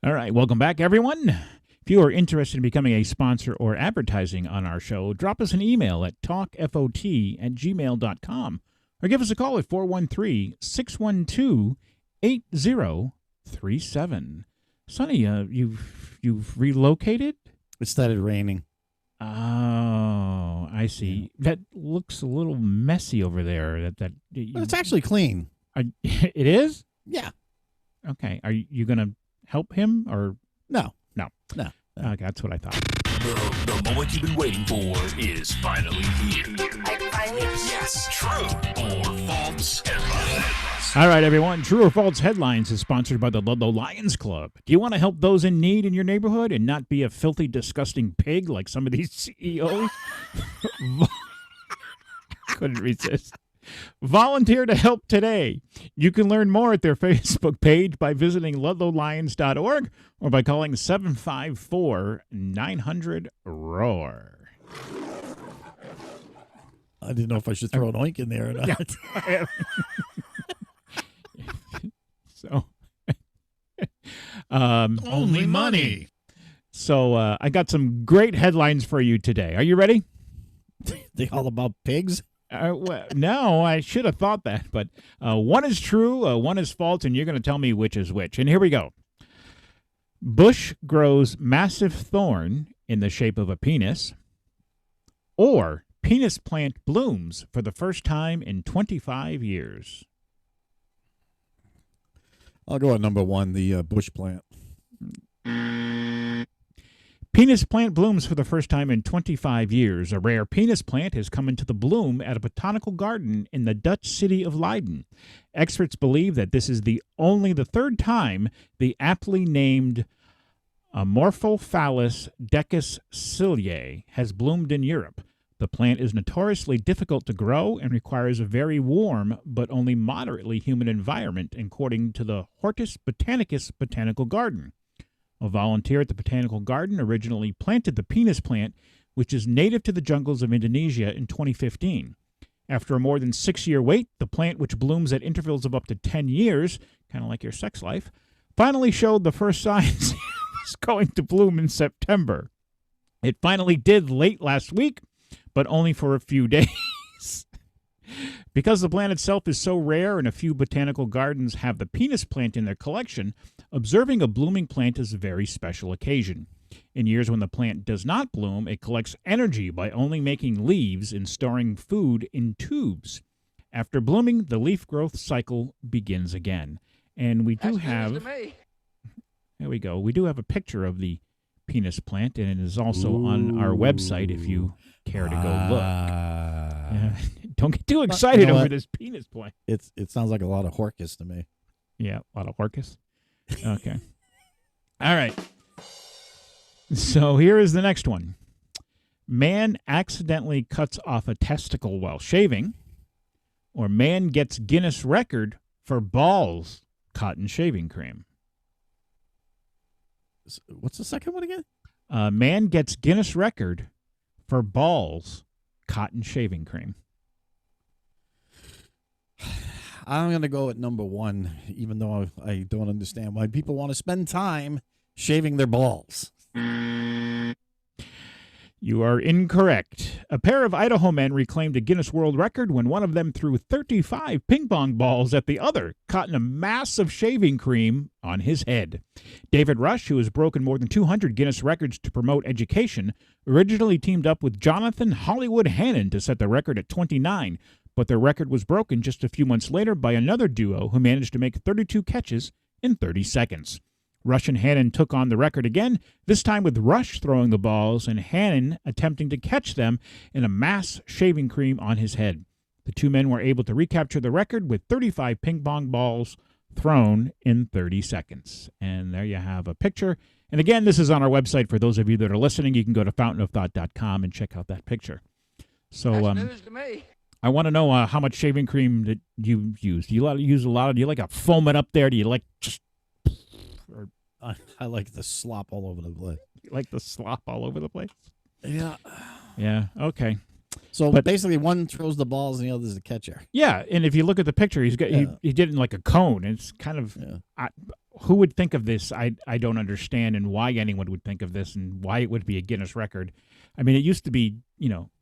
All right, welcome back, everyone. If you are interested in becoming a sponsor or advertising on our show, drop us an email at talkfot@gmail.com or give us a call at 413-612-8037. Sonny, you've relocated? It started raining. Oh, I see. Yeah. That looks a little messy over there. But it's actually clean. It is? Yeah. Okay. Are you going to help him or no? Okay, that's what I thought. The moment you've been waiting for is finally here. Yes, true or false headlines. All right, everyone. True or false headlines is sponsored by the Ludlow Lions Club. Do you want to help those in need in your neighborhood and not be a filthy, disgusting pig like some of these CEOs? Couldn't resist. Volunteer to help today. You can learn more at their Facebook page by visiting ludlowlions.org or by calling 754-900-ROAR. I didn't know if I should throw an oink in there or not. So, Only money. So I got some great headlines for you today. Are you ready? They all about pigs? Well, no, I should have thought that. But one is true, one is false, and you're going to tell me which is which. And here we go. Bush grows massive thorn in the shape of a penis, or penis plant blooms for the first time in 25 years. I'll go at number one, the bush plant. Penis plant blooms for the first time in 25 years. A rare penis plant has come into the bloom at a botanical garden in the Dutch city of Leiden. Experts believe that this is only the third time the aptly named Amorphophallus decus ciliae has bloomed in Europe. The plant is notoriously difficult to grow and requires a very warm but only moderately humid environment, according to the Hortus Botanicus Botanical Garden. A volunteer at the Botanical Garden originally planted the penis plant, which is native to the jungles of Indonesia, in 2015. After a more than 6-year wait, the plant, which blooms at intervals of up to 10 years, kind of like your sex life, finally showed the first signs it was going to bloom in September. It finally did late last week, but only for a few days. Because the plant itself is so rare and a few botanical gardens have the penis plant in their collection, observing a blooming plant is a very special occasion. In years when the plant does not bloom, it collects energy by only making leaves and storing food in tubes. After blooming, the leaf growth cycle begins again. And we do have... There we go. We do have a picture of the penis plant, and it is also on our website if you care to go look. Don't get too excited over this penis plant. It sounds like a lot of horcus to me. Yeah, a lot of horcus. Okay. All right. So here is the next one. Man accidentally cuts off a testicle while shaving, or man gets Guinness record for balls caught in shaving cream. What's the second one again? Man gets Guinness record for balls caught in shaving cream. I'm going to go at number one, even though I don't understand why people want to spend time shaving their balls. You are incorrect. A pair of Idaho men reclaimed a Guinness World Record when one of them threw 35 ping pong balls at the other, caught in a mass of shaving cream on his head. David Rush, who has broken more than 200 Guinness records to promote education, originally teamed up with Jonathan Hollywood Hannon to set the record at 29, but their record was broken just a few months later by another duo who managed to make 32 catches in 30 seconds. Rush and Hannon took on the record again, this time with Rush throwing the balls and Hannon attempting to catch them in a mass shaving cream on his head. The two men were able to recapture the record with 35 ping pong balls thrown in 30 seconds. And there you have a picture. And again, this is on our website. For those of you that are listening, you can go to fountainofthought.com and check out that picture. So, That's news to me. I want to know how much shaving cream that you use. Do you use a lot? Do you like to foam it up there? Do you like just... I like the slop all over the place. You like the slop all over the place? Yeah. Yeah, okay. So basically one throws the balls and the other's the catcher. Yeah, and if you look at the picture, he did it in like a cone. It's kind of... who would think of this? I don't understand, and why anyone would think of this and why it would be a Guinness record. I mean, it used to be,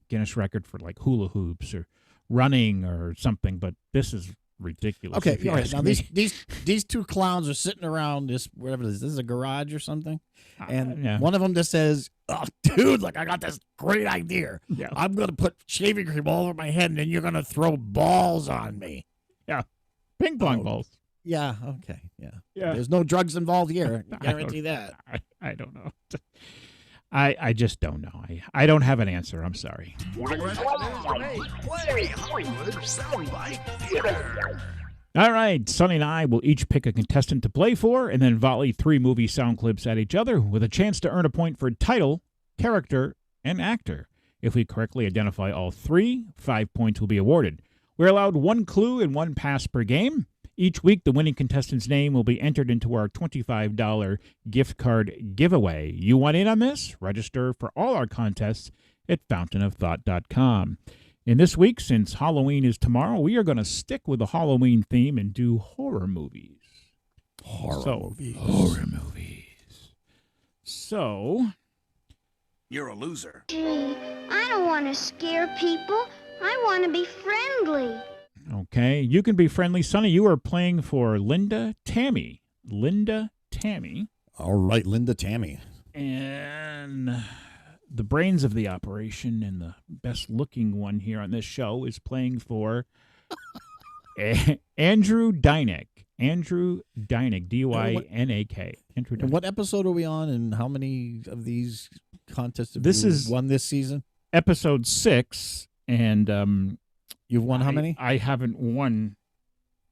Guinness record for like hula hoops or running or something, but this is ridiculous. Okay, all right. Now these two clowns are sitting around this, whatever it is. This is a garage or something, and one of them just says, "Oh, dude, like I got this great idea. Yeah. I'm gonna put shaving cream all over my head, and then you're gonna throw balls on me." Yeah, ping pong balls. Yeah. Okay. Yeah. Yeah. There's no drugs involved here. I guarantee that. I don't know. I just don't know. I don't have an answer. I'm sorry. All right. Sonny and I will each pick a contestant to play for and then volley 3 movie sound clips at each other with a chance to earn a point for title, character, and actor. If we correctly identify all 3, 5 points will be awarded. We're allowed 1 clue and 1 pass per game. Each week, the winning contestant's name will be entered into our $25 gift card giveaway. You want in on this? Register for all our contests at fountainofthought.com. And this week, since Halloween is tomorrow, we are going to stick with the Halloween theme and do horror movies. Horror movies. So... You're a loser. Gee, I don't want to scare people. I want to be friendly. Okay, you can be friendly. Sonny, you are playing for Linda Tammy. Linda Tammy. All right, Linda Tammy. And the brains of the operation and the best-looking one here on this show is playing for Andrew Dynak. Andrew Dynak, D-Y-N-A-K. Andrew Dynak. And what episode are we on, and how many of these contests have you won this season? Episode 6, and you've won how many? I haven't won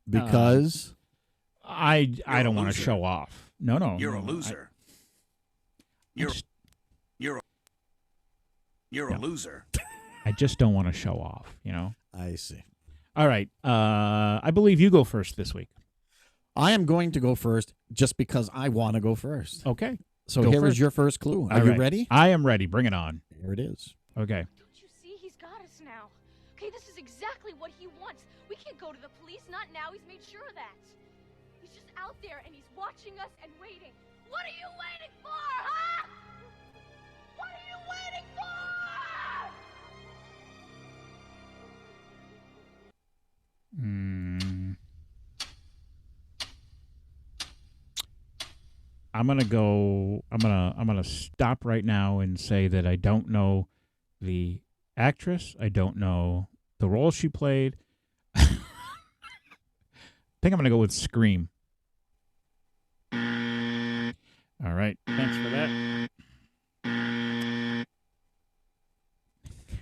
because I don't want to show off. No. You're a loser. You're a loser. I just don't want to show off, you know? I see. All right. I believe you go first this week. I am going to go first just because I want to go first. Okay. So here is your first clue. Are you ready? I am ready. Bring it on. Here it is. Okay. Don't you see? He's got us now. Okay, this is exactly what he wants. We can't go to the police. Not now. He's made sure of that. He's just out there and he's watching us and waiting. What are you waiting for, huh? What are you waiting for? I'm gonna stop right now and say that I don't know the actress. I don't know the role she played. I think I'm gonna go with Scream. All right, thanks for that.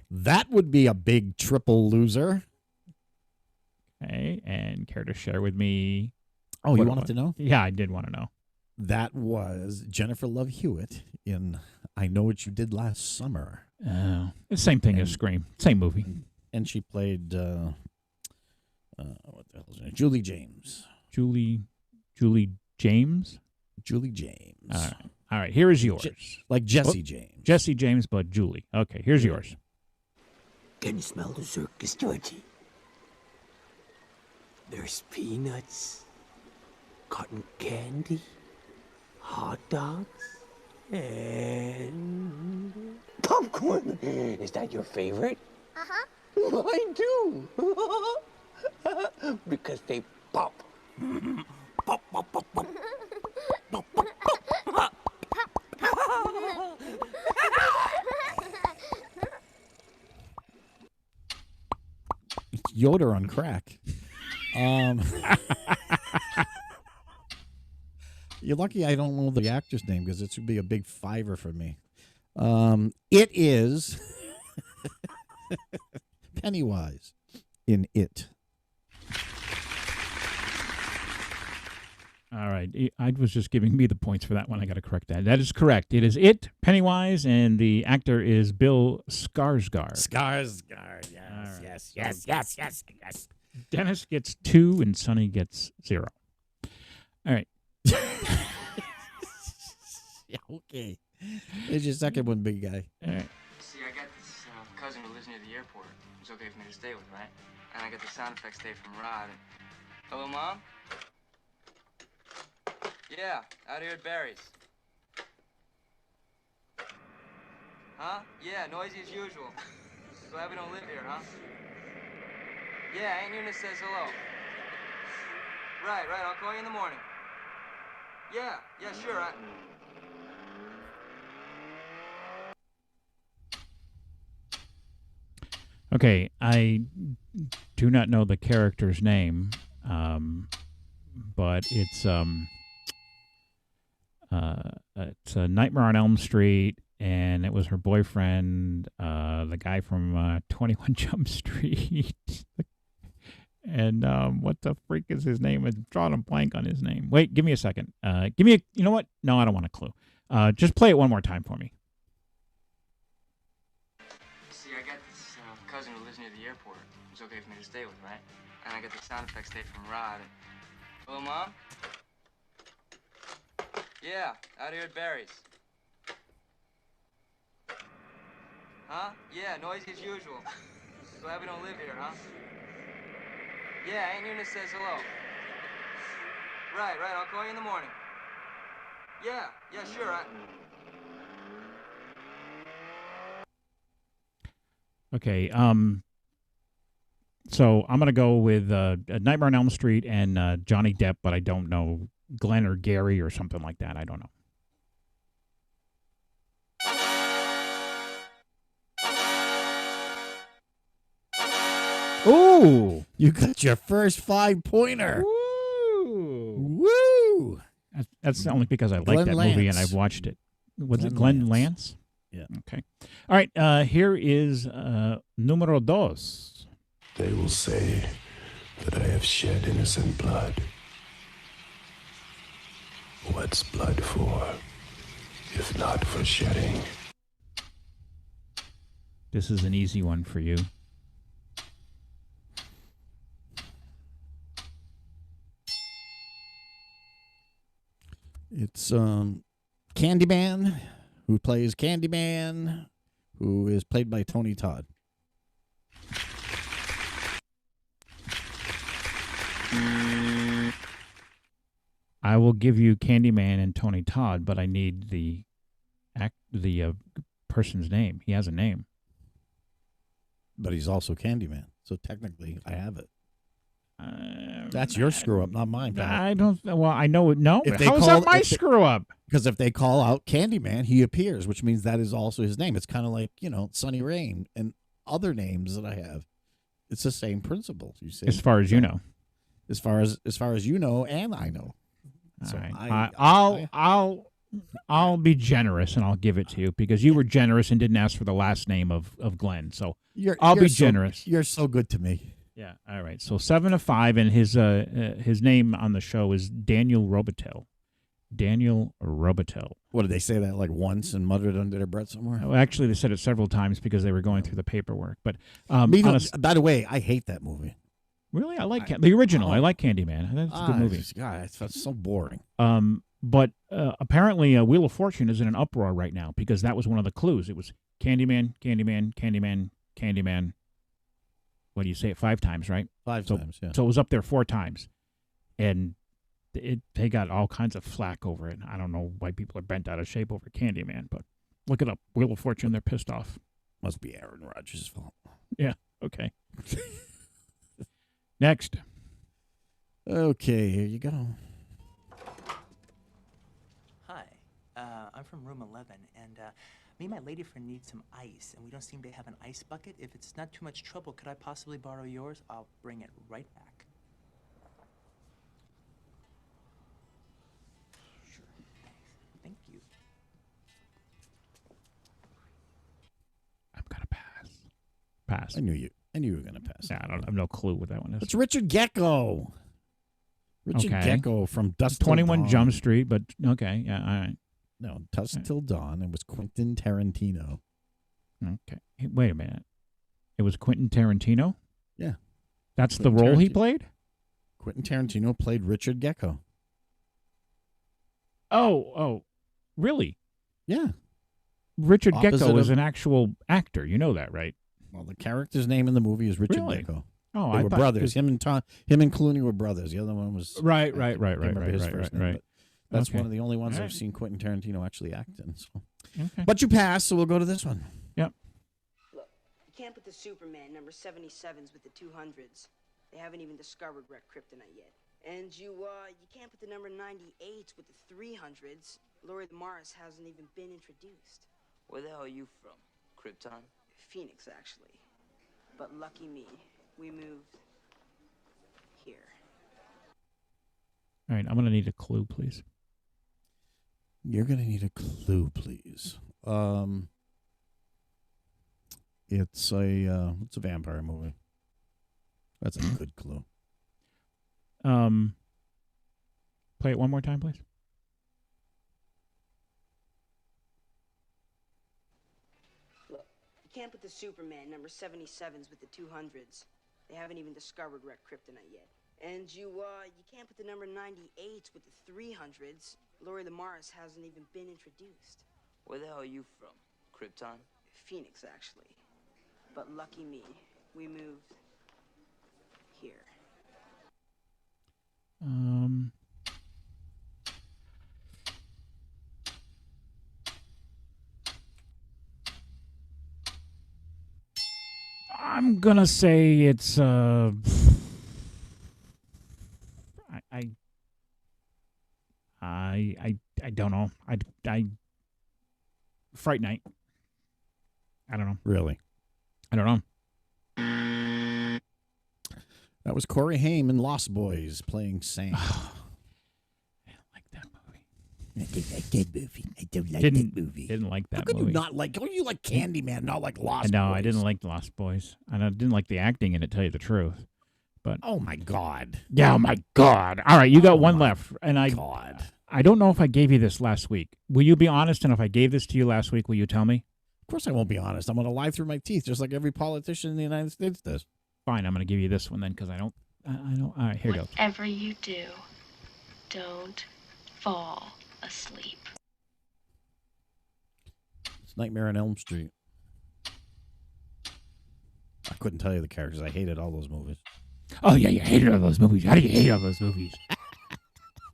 That would be a big triple loser. Okay, and care to share with me? Oh, you wanted to know? Yeah, I did want to know. That was Jennifer Love Hewitt in I Know What You Did Last Summer. Oh, the same thing as Scream. Same movie. And she played, what the hell is her name? Julie James. Julie James? Julie James. All right, here is yours. Like Jesse James. Jesse James, but Julie. Okay, here's yours. Can you smell the circus, Georgie? There's peanuts, cotton candy, hot dogs, and popcorn. Is that your favorite? Uh-huh. Mine too. Because they pop. Pop, pop, pop, pop. Pop, pop, pop. It's Yoda on crack. You're lucky I don't know the actor's name because it would be a big $5 for me. It is Pennywise in It. All right. I was just giving me the points for that one. I got to correct that. That is correct. It is It, Pennywise, and the actor is Bill Skarsgård. Skarsgård, yes. Dennis gets 2 and Sonny gets 0. All right. Yeah, okay. There's your second one, big guy. All right. See, I got this cousin who lives near the airport. It's okay for me to stay with, right? And I got the sound effects tape from Rod. Hello, Mom? Yeah, out here at Barry's. Huh? Yeah, noisy as usual. Glad we don't live here, huh? Yeah, Aunt Eunice says hello. Right, I'll call you in the morning. Yeah, sure. Okay, I do not know the character's name, but it's a Nightmare on Elm Street, and it was her boyfriend, the guy from 21 Jump Street. And what the freak is his name? I'm drawing a blank on his name. Wait, give me a second. You know what? No, I don't want a clue. Just play it one more time for me. See, I got this cousin who lives near the airport. It's okay for me to stay with, right? And I got the sound effects tape from Rod. Hello, Mom? Yeah, out here at Barry's. Huh? Yeah, noisy as usual. so Abby don't live here, huh? Yeah, Aunt Eunice says hello. Right, I'll call you in the morning. Yeah, sure. Okay. So I'm gonna go with Nightmare on Elm Street and Johnny Depp, but I don't know Glenn or Gary or something like that. I don't know. Ooh! You got your first 5-pointer. Woo! That's only because I like Glenn that Lance. movie and I've watched it. Was Glenn it Glenn Lance? Lance? Yeah. Okay. All right. Here is numero dos. They will say that I have shed innocent blood. What's blood for, if not for shedding? This is an easy one for you. It's Candyman, who plays Candyman, who is played by Tony Todd. I will give you Candyman and Tony Todd, but I need the person's name. He has a name. But he's also Candyman, so technically I have it. That's your screw up, not mine, pal. I don't. Well, I know it. No, If they how is call- that my if they- screw up? Because if they call out Candyman, he appears, which means that is also his name. It's kind of like, Sonny Rain and other names that I have. It's the same principle. You see, As far as you know. As far as you know, and I know. So All right. I'll be generous and I'll give it to you because you were generous and didn't ask for the last name of Glenn. So I'll be generous. You're so good to me. Yeah. All right. So 7 of 5, and his name on the show is Daniel Robitel. Daniel Robitel. What, did they say that like once and muttered under their breath somewhere? Well, actually, they said it several times because they were going through the paperwork. But by the way, I hate that movie. Really, I like the original. I like Candyman. That's a good movie. God, it's so boring. But apparently, Wheel of Fortune is in an uproar right now because that was one of the clues. It was Candyman, Candyman, Candyman, Candyman. What do you say it 5 times, right? 5 times, yeah. So it was up there 4 times, and they got all kinds of flack over it. I don't know why people are bent out of shape over Candyman, but look it up. Wheel of Fortune, they're pissed off. Must be Aaron Rodgers' fault. Yeah. Okay. Next. Okay, here you go. Hi, I'm from room 11, and me and my lady friend need some ice, and we don't seem to have an ice bucket. If it's not too much trouble, could I possibly borrow yours? I'll bring it right back. Sure. Thank you. I'm gonna pass. Pass. I knew you were gonna pass. Yeah, I have no clue what that one is. It's Richard Gecko. Richard Gecko from Dusk Till 21 Dawn. Jump Street, but okay, yeah, all right. No, Dusk Till Dawn. It was Quentin Tarantino. Okay. Hey, wait a minute. It was Quentin Tarantino? Yeah. That's Quentin the role he Tarantino. played? Quentin Tarantino played Richard Gecko. Oh, really? Yeah. Richard Opposite Gecko is of- an actual actor. You know that, right? Well, the character's name in the movie is Richard Really? Gecko. Oh, they I were thought- brothers. Him and Clooney were brothers. The other one was Right. I can't remember his first name, but that's Okay. one of the only ones All I've right. seen Quentin Tarantino actually act in. So, Okay. but you passed, so we'll go to this one. Yep. Look, you can't put the Superman number 77s with the 200s. They haven't even discovered red kryptonite yet. And you can't put the number 98s with the 300s. Laurie Morris hasn't even been introduced. Where the hell are you from? Krypton? Phoenix, actually. But lucky me, we moved here. All right, I'm going to need a clue, please. You're going to need a clue, please. It's a vampire movie. That's a good clue. Play it one more time, please. Look, you can't put the Superman number 77s with the 200s. They haven't even discovered red kryptonite yet. And you can't put the number 98s with the 300s. Laurie Morris hasn't even been introduced. Where the hell are you from? Krypton? Phoenix, actually. But lucky me, we moved here. I'm gonna say it's I don't know. I Fright Night. I don't know. Really? I don't know. That was Corey Haim in Lost Boys playing Sam. I don't like that movie. I didn't like that movie. I don't like Didn't- that movie. Didn't like that How could movie. you not like? How do you like Candyman? Not like Lost No, Boys? I didn't like Lost Boys, and I didn't like the acting in it. Tell you the truth, but Oh my God! yeah, oh my God! All right, you got one my left, and God! I don't know if I gave you this last week. Will you be honest? And if I gave this to you last week, will you tell me? Of course, I won't be honest. I'm going to lie through my teeth, just like every politician in the United States does. Fine, I'm going to give you this one then, because I don't. I don't. All right, here goes. Whatever you do, don't fall asleep. It's Nightmare on Elm Street. I couldn't tell you the characters. I hated all those movies. Oh yeah, you hated all those movies. How do you hate all those movies?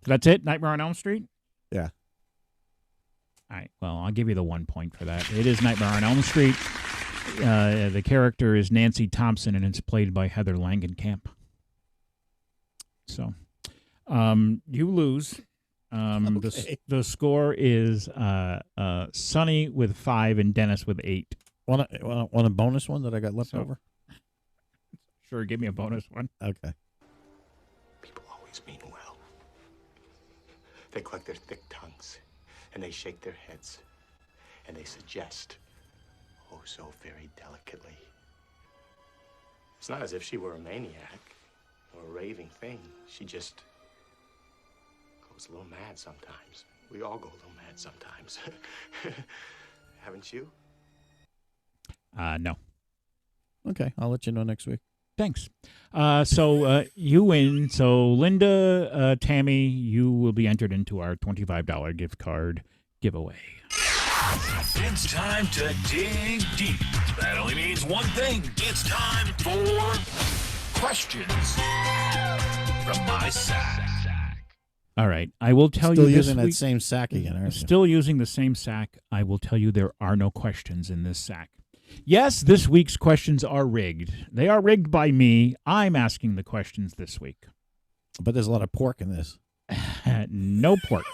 That's it? Nightmare on Elm Street? Yeah. All right. Well, I'll give you the 1 point for that. It is Nightmare on Elm Street. The character is Nancy Thompson, and it's played by Heather Langenkamp. So, you lose. Okay. The score is Sonny with 5 and Dennis with 8. Want a bonus one that I got left over? Sure, give me a bonus one. Okay. People always mean well. They cluck their thick tongues, and they shake their heads, and they suggest, oh, so very delicately. It's not as if she were a maniac or a raving thing. She just goes a little mad sometimes. We all go a little mad sometimes. Haven't you? No. Okay, I'll let you know next week. Thanks. So you win. So Linda, Tammy, you will be entered into our $25 gift card giveaway. It's time to dig deep. That only means one thing. It's time for questions from my sack. All right. I will tell Still you this using week, that same sack again, aren't you? Still using the same sack. I will tell you there are no questions in this sack. Yes, this week's questions are rigged. They are rigged by me. I'm asking the questions this week. But there's a lot of pork in this. No pork.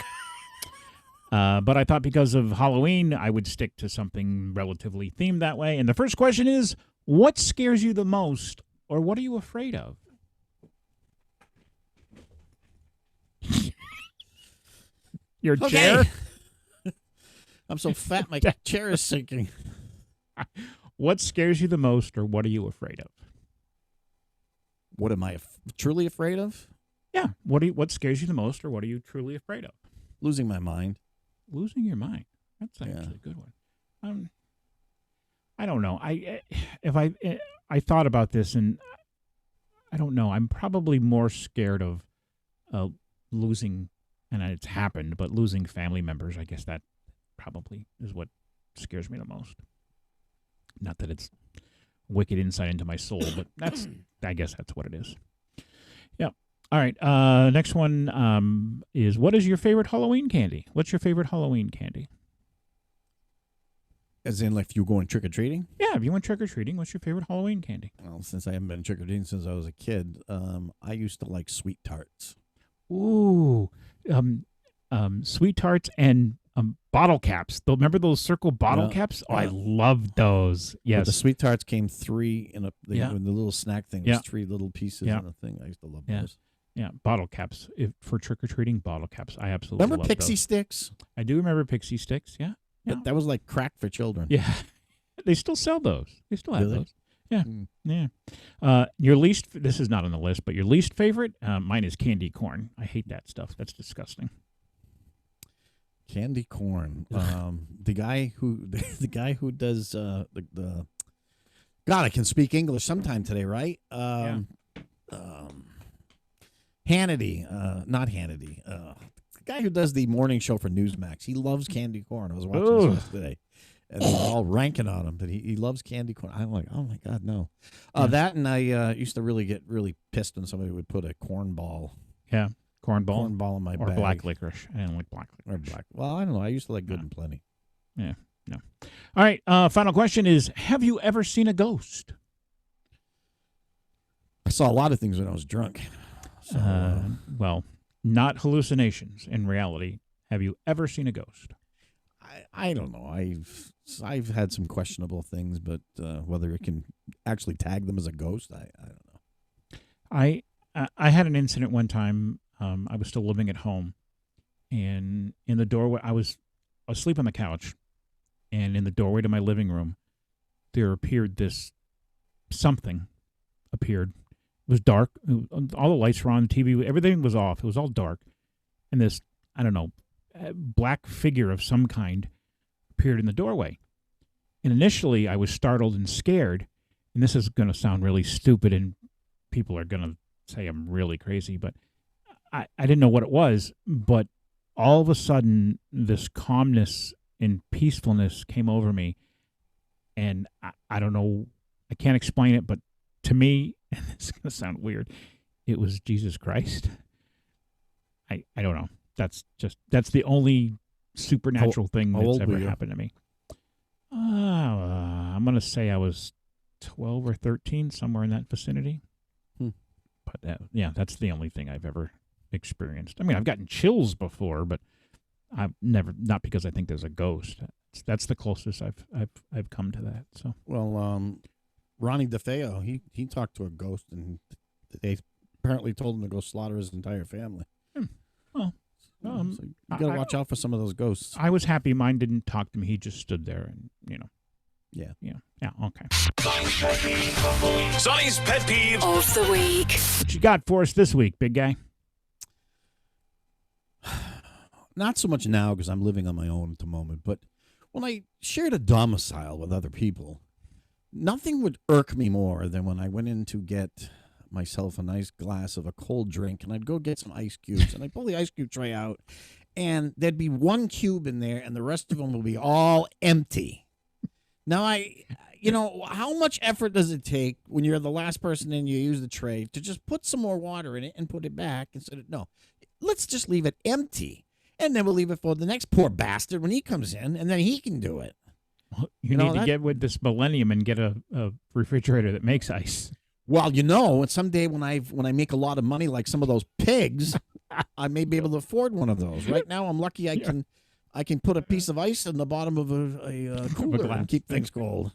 But I thought because of Halloween, I would stick to something relatively themed that way. And the first question is, what scares you the most, or what are you afraid of? Your chair? I'm so fat, my chair is sinking. What scares you the most, or what are you afraid of? What am I truly afraid of? Yeah. What scares you the most, or what are you truly afraid of? Losing my mind. Losing your mind. That's actually a good one. I don't know. I thought about this, and I don't know. I'm probably more scared of losing, and it's happened, but losing family members. I guess that probably is what scares me the most. Not that it's wicked insight into my soul, but I guess that's what it is. Yeah. All right. Next one is, what is your favorite Halloween candy? What's your favorite Halloween candy? As in, like, if you're going trick-or-treating? Yeah, if you went trick-or-treating, what's your favorite Halloween candy? Well, since I haven't been trick-or-treating since I was a kid, I used to like Sweet Tarts. Ooh. Sweet Tarts and bottle caps. Remember those circle bottle caps? Oh, I loved those. Yes. But the Sweet Tarts came 3 in the Yeah. little snack thing. There's 3 little pieces in the thing. I used to love those. Yeah, bottle caps. For trick-or-treating, bottle caps. I absolutely Remember love Pixie those. Sticks? I do remember Pixie Sticks, yeah. But that was like crack for children. Yeah. They still sell those. They still have Really? those. Yeah. Yeah. Your least, this is not on the list, but your least favorite, mine is candy corn. I hate that stuff. That's disgusting. Candy corn. The guy who does the God, I can speak English sometime today, right? Hannity, not Hannity. The guy who does the morning show for Newsmax. He loves candy corn. I was watching this yesterday. And they're all ranking on him, but he loves candy corn. I'm like, oh my God, no. That, and I used to get really pissed when somebody would put a cornball. Yeah, cornball in my or bag. black licorice. I don't like black licorice. Or black. Well, I don't know. I used to like Good and Plenty. Yeah, no. All right, final question is, have you ever seen a ghost? I saw a lot of things when I was drunk. So, well, not hallucinations. In reality, have you ever seen a ghost? I don't know. I've had some questionable things, but whether it can actually tag them as a ghost, I don't know. I had an incident one time. I was still living at home, and in the doorway, I was asleep on the couch, and in the doorway to my living room, there appeared this something. It was dark. All the lights were on, the TV, everything was off. It was all dark, and this, I don't know, black figure of some kind appeared in the doorway. And initially, I was startled and scared. And this is going to sound really stupid, and people are going to say I'm really crazy, but I didn't know what it was. But all of a sudden, this calmness and peacefulness came over me. And I don't know, I can't explain it, but to me, and it's going to sound weird, it was Jesus Christ. I don't know. That's the only supernatural thing that's ever happened to me. I'm going to say I was 12 or 13, somewhere in that vicinity. But yeah, that's the only thing I've ever experienced. I mean, I've gotten chills before, but I've never, not because I think there's a ghost. That's the closest I've come to that. So well, Ronnie DeFeo, he talked to a ghost, and they apparently told him to go slaughter his entire family. Well, so you got to watch out for some of those ghosts. I was happy mine didn't talk to me. He just stood there and, Yeah. Okay. Sonny's Pet Peeve of the Week. What you got for us this week, big guy? Not so much now because I'm living on my own at the moment, but when I shared a domicile with other people, nothing would irk me more than when I went in to get myself a nice glass of a cold drink, and I'd go get some ice cubes, and I'd pull the ice cube tray out, and there'd be one cube in there, and the rest of them will be all empty. Now, how much effort does it take when you're the last person in, you use the tray, to just put some more water in it and put it back instead of, no, let's just leave it empty, and then we'll leave it for the next poor bastard when he comes in, and then he can do it. You need to get with this millennium and get a refrigerator that makes ice. Well, and someday when I make a lot of money like some of those pigs, I may be able to afford one of those. Right now, I'm lucky I can put a piece of ice in the bottom of a cooler and keep things cold.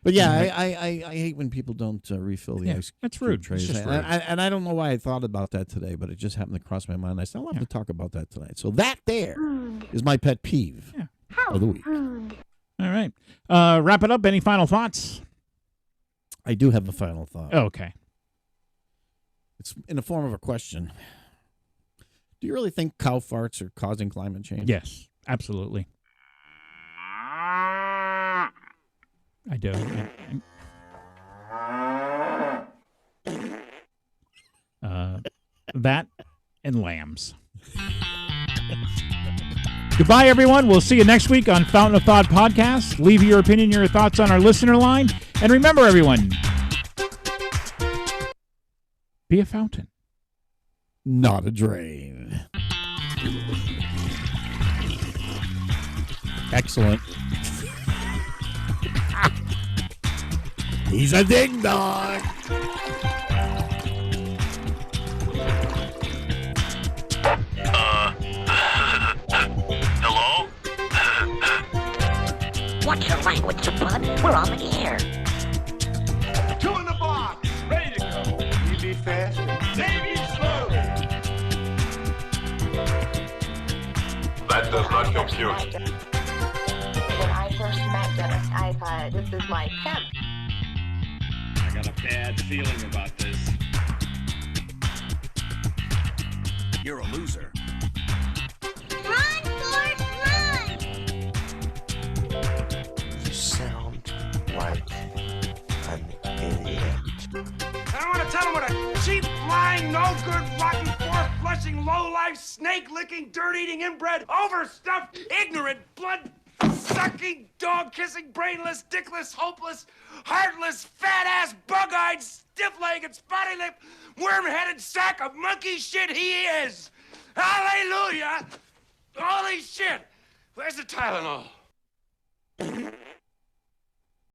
But yeah, I hate when people don't refill the ice. That's rude. Trays. It's just rude. And I don't know why I thought about that today, but it just happened to cross my mind. I said, I'll have to talk about that tonight. So that there is my pet peeve of the week. All right. Wrap it up. Any final thoughts? I do have a final thought. Oh, okay. It's in the form of a question. Do you really think cow farts are causing climate change? Yes, absolutely. I do. That and lambs. Goodbye, everyone. We'll see you next week on Fountain of Thought Podcast. Leave your opinion, your thoughts on our listener line. And remember, everyone, be a fountain. Not a drain. Excellent. He's a ding dong. Hello? What's your language, bud? We're on the air. 2 in the box, ready to go. You be fast, maybe slow. That does not compute. When I first met Dennis, I thought, this is my pimp. I got a bad feeling about this. You're a loser. Run, Forrest, run! You sound like an idiot. I don't want to tell him what a cheap, lying, no-good, rotten, four-flushing, low-life, snake-licking, dirt-eating, inbred, overstuffed, ignorant, blood sucking, dog-kissing, brainless, dickless, hopeless, heartless, fat-ass, bug-eyed, stiff-legged, spotty-lipped, worm-headed sack of monkey shit he is! Hallelujah! Holy shit! Where's the Tylenol?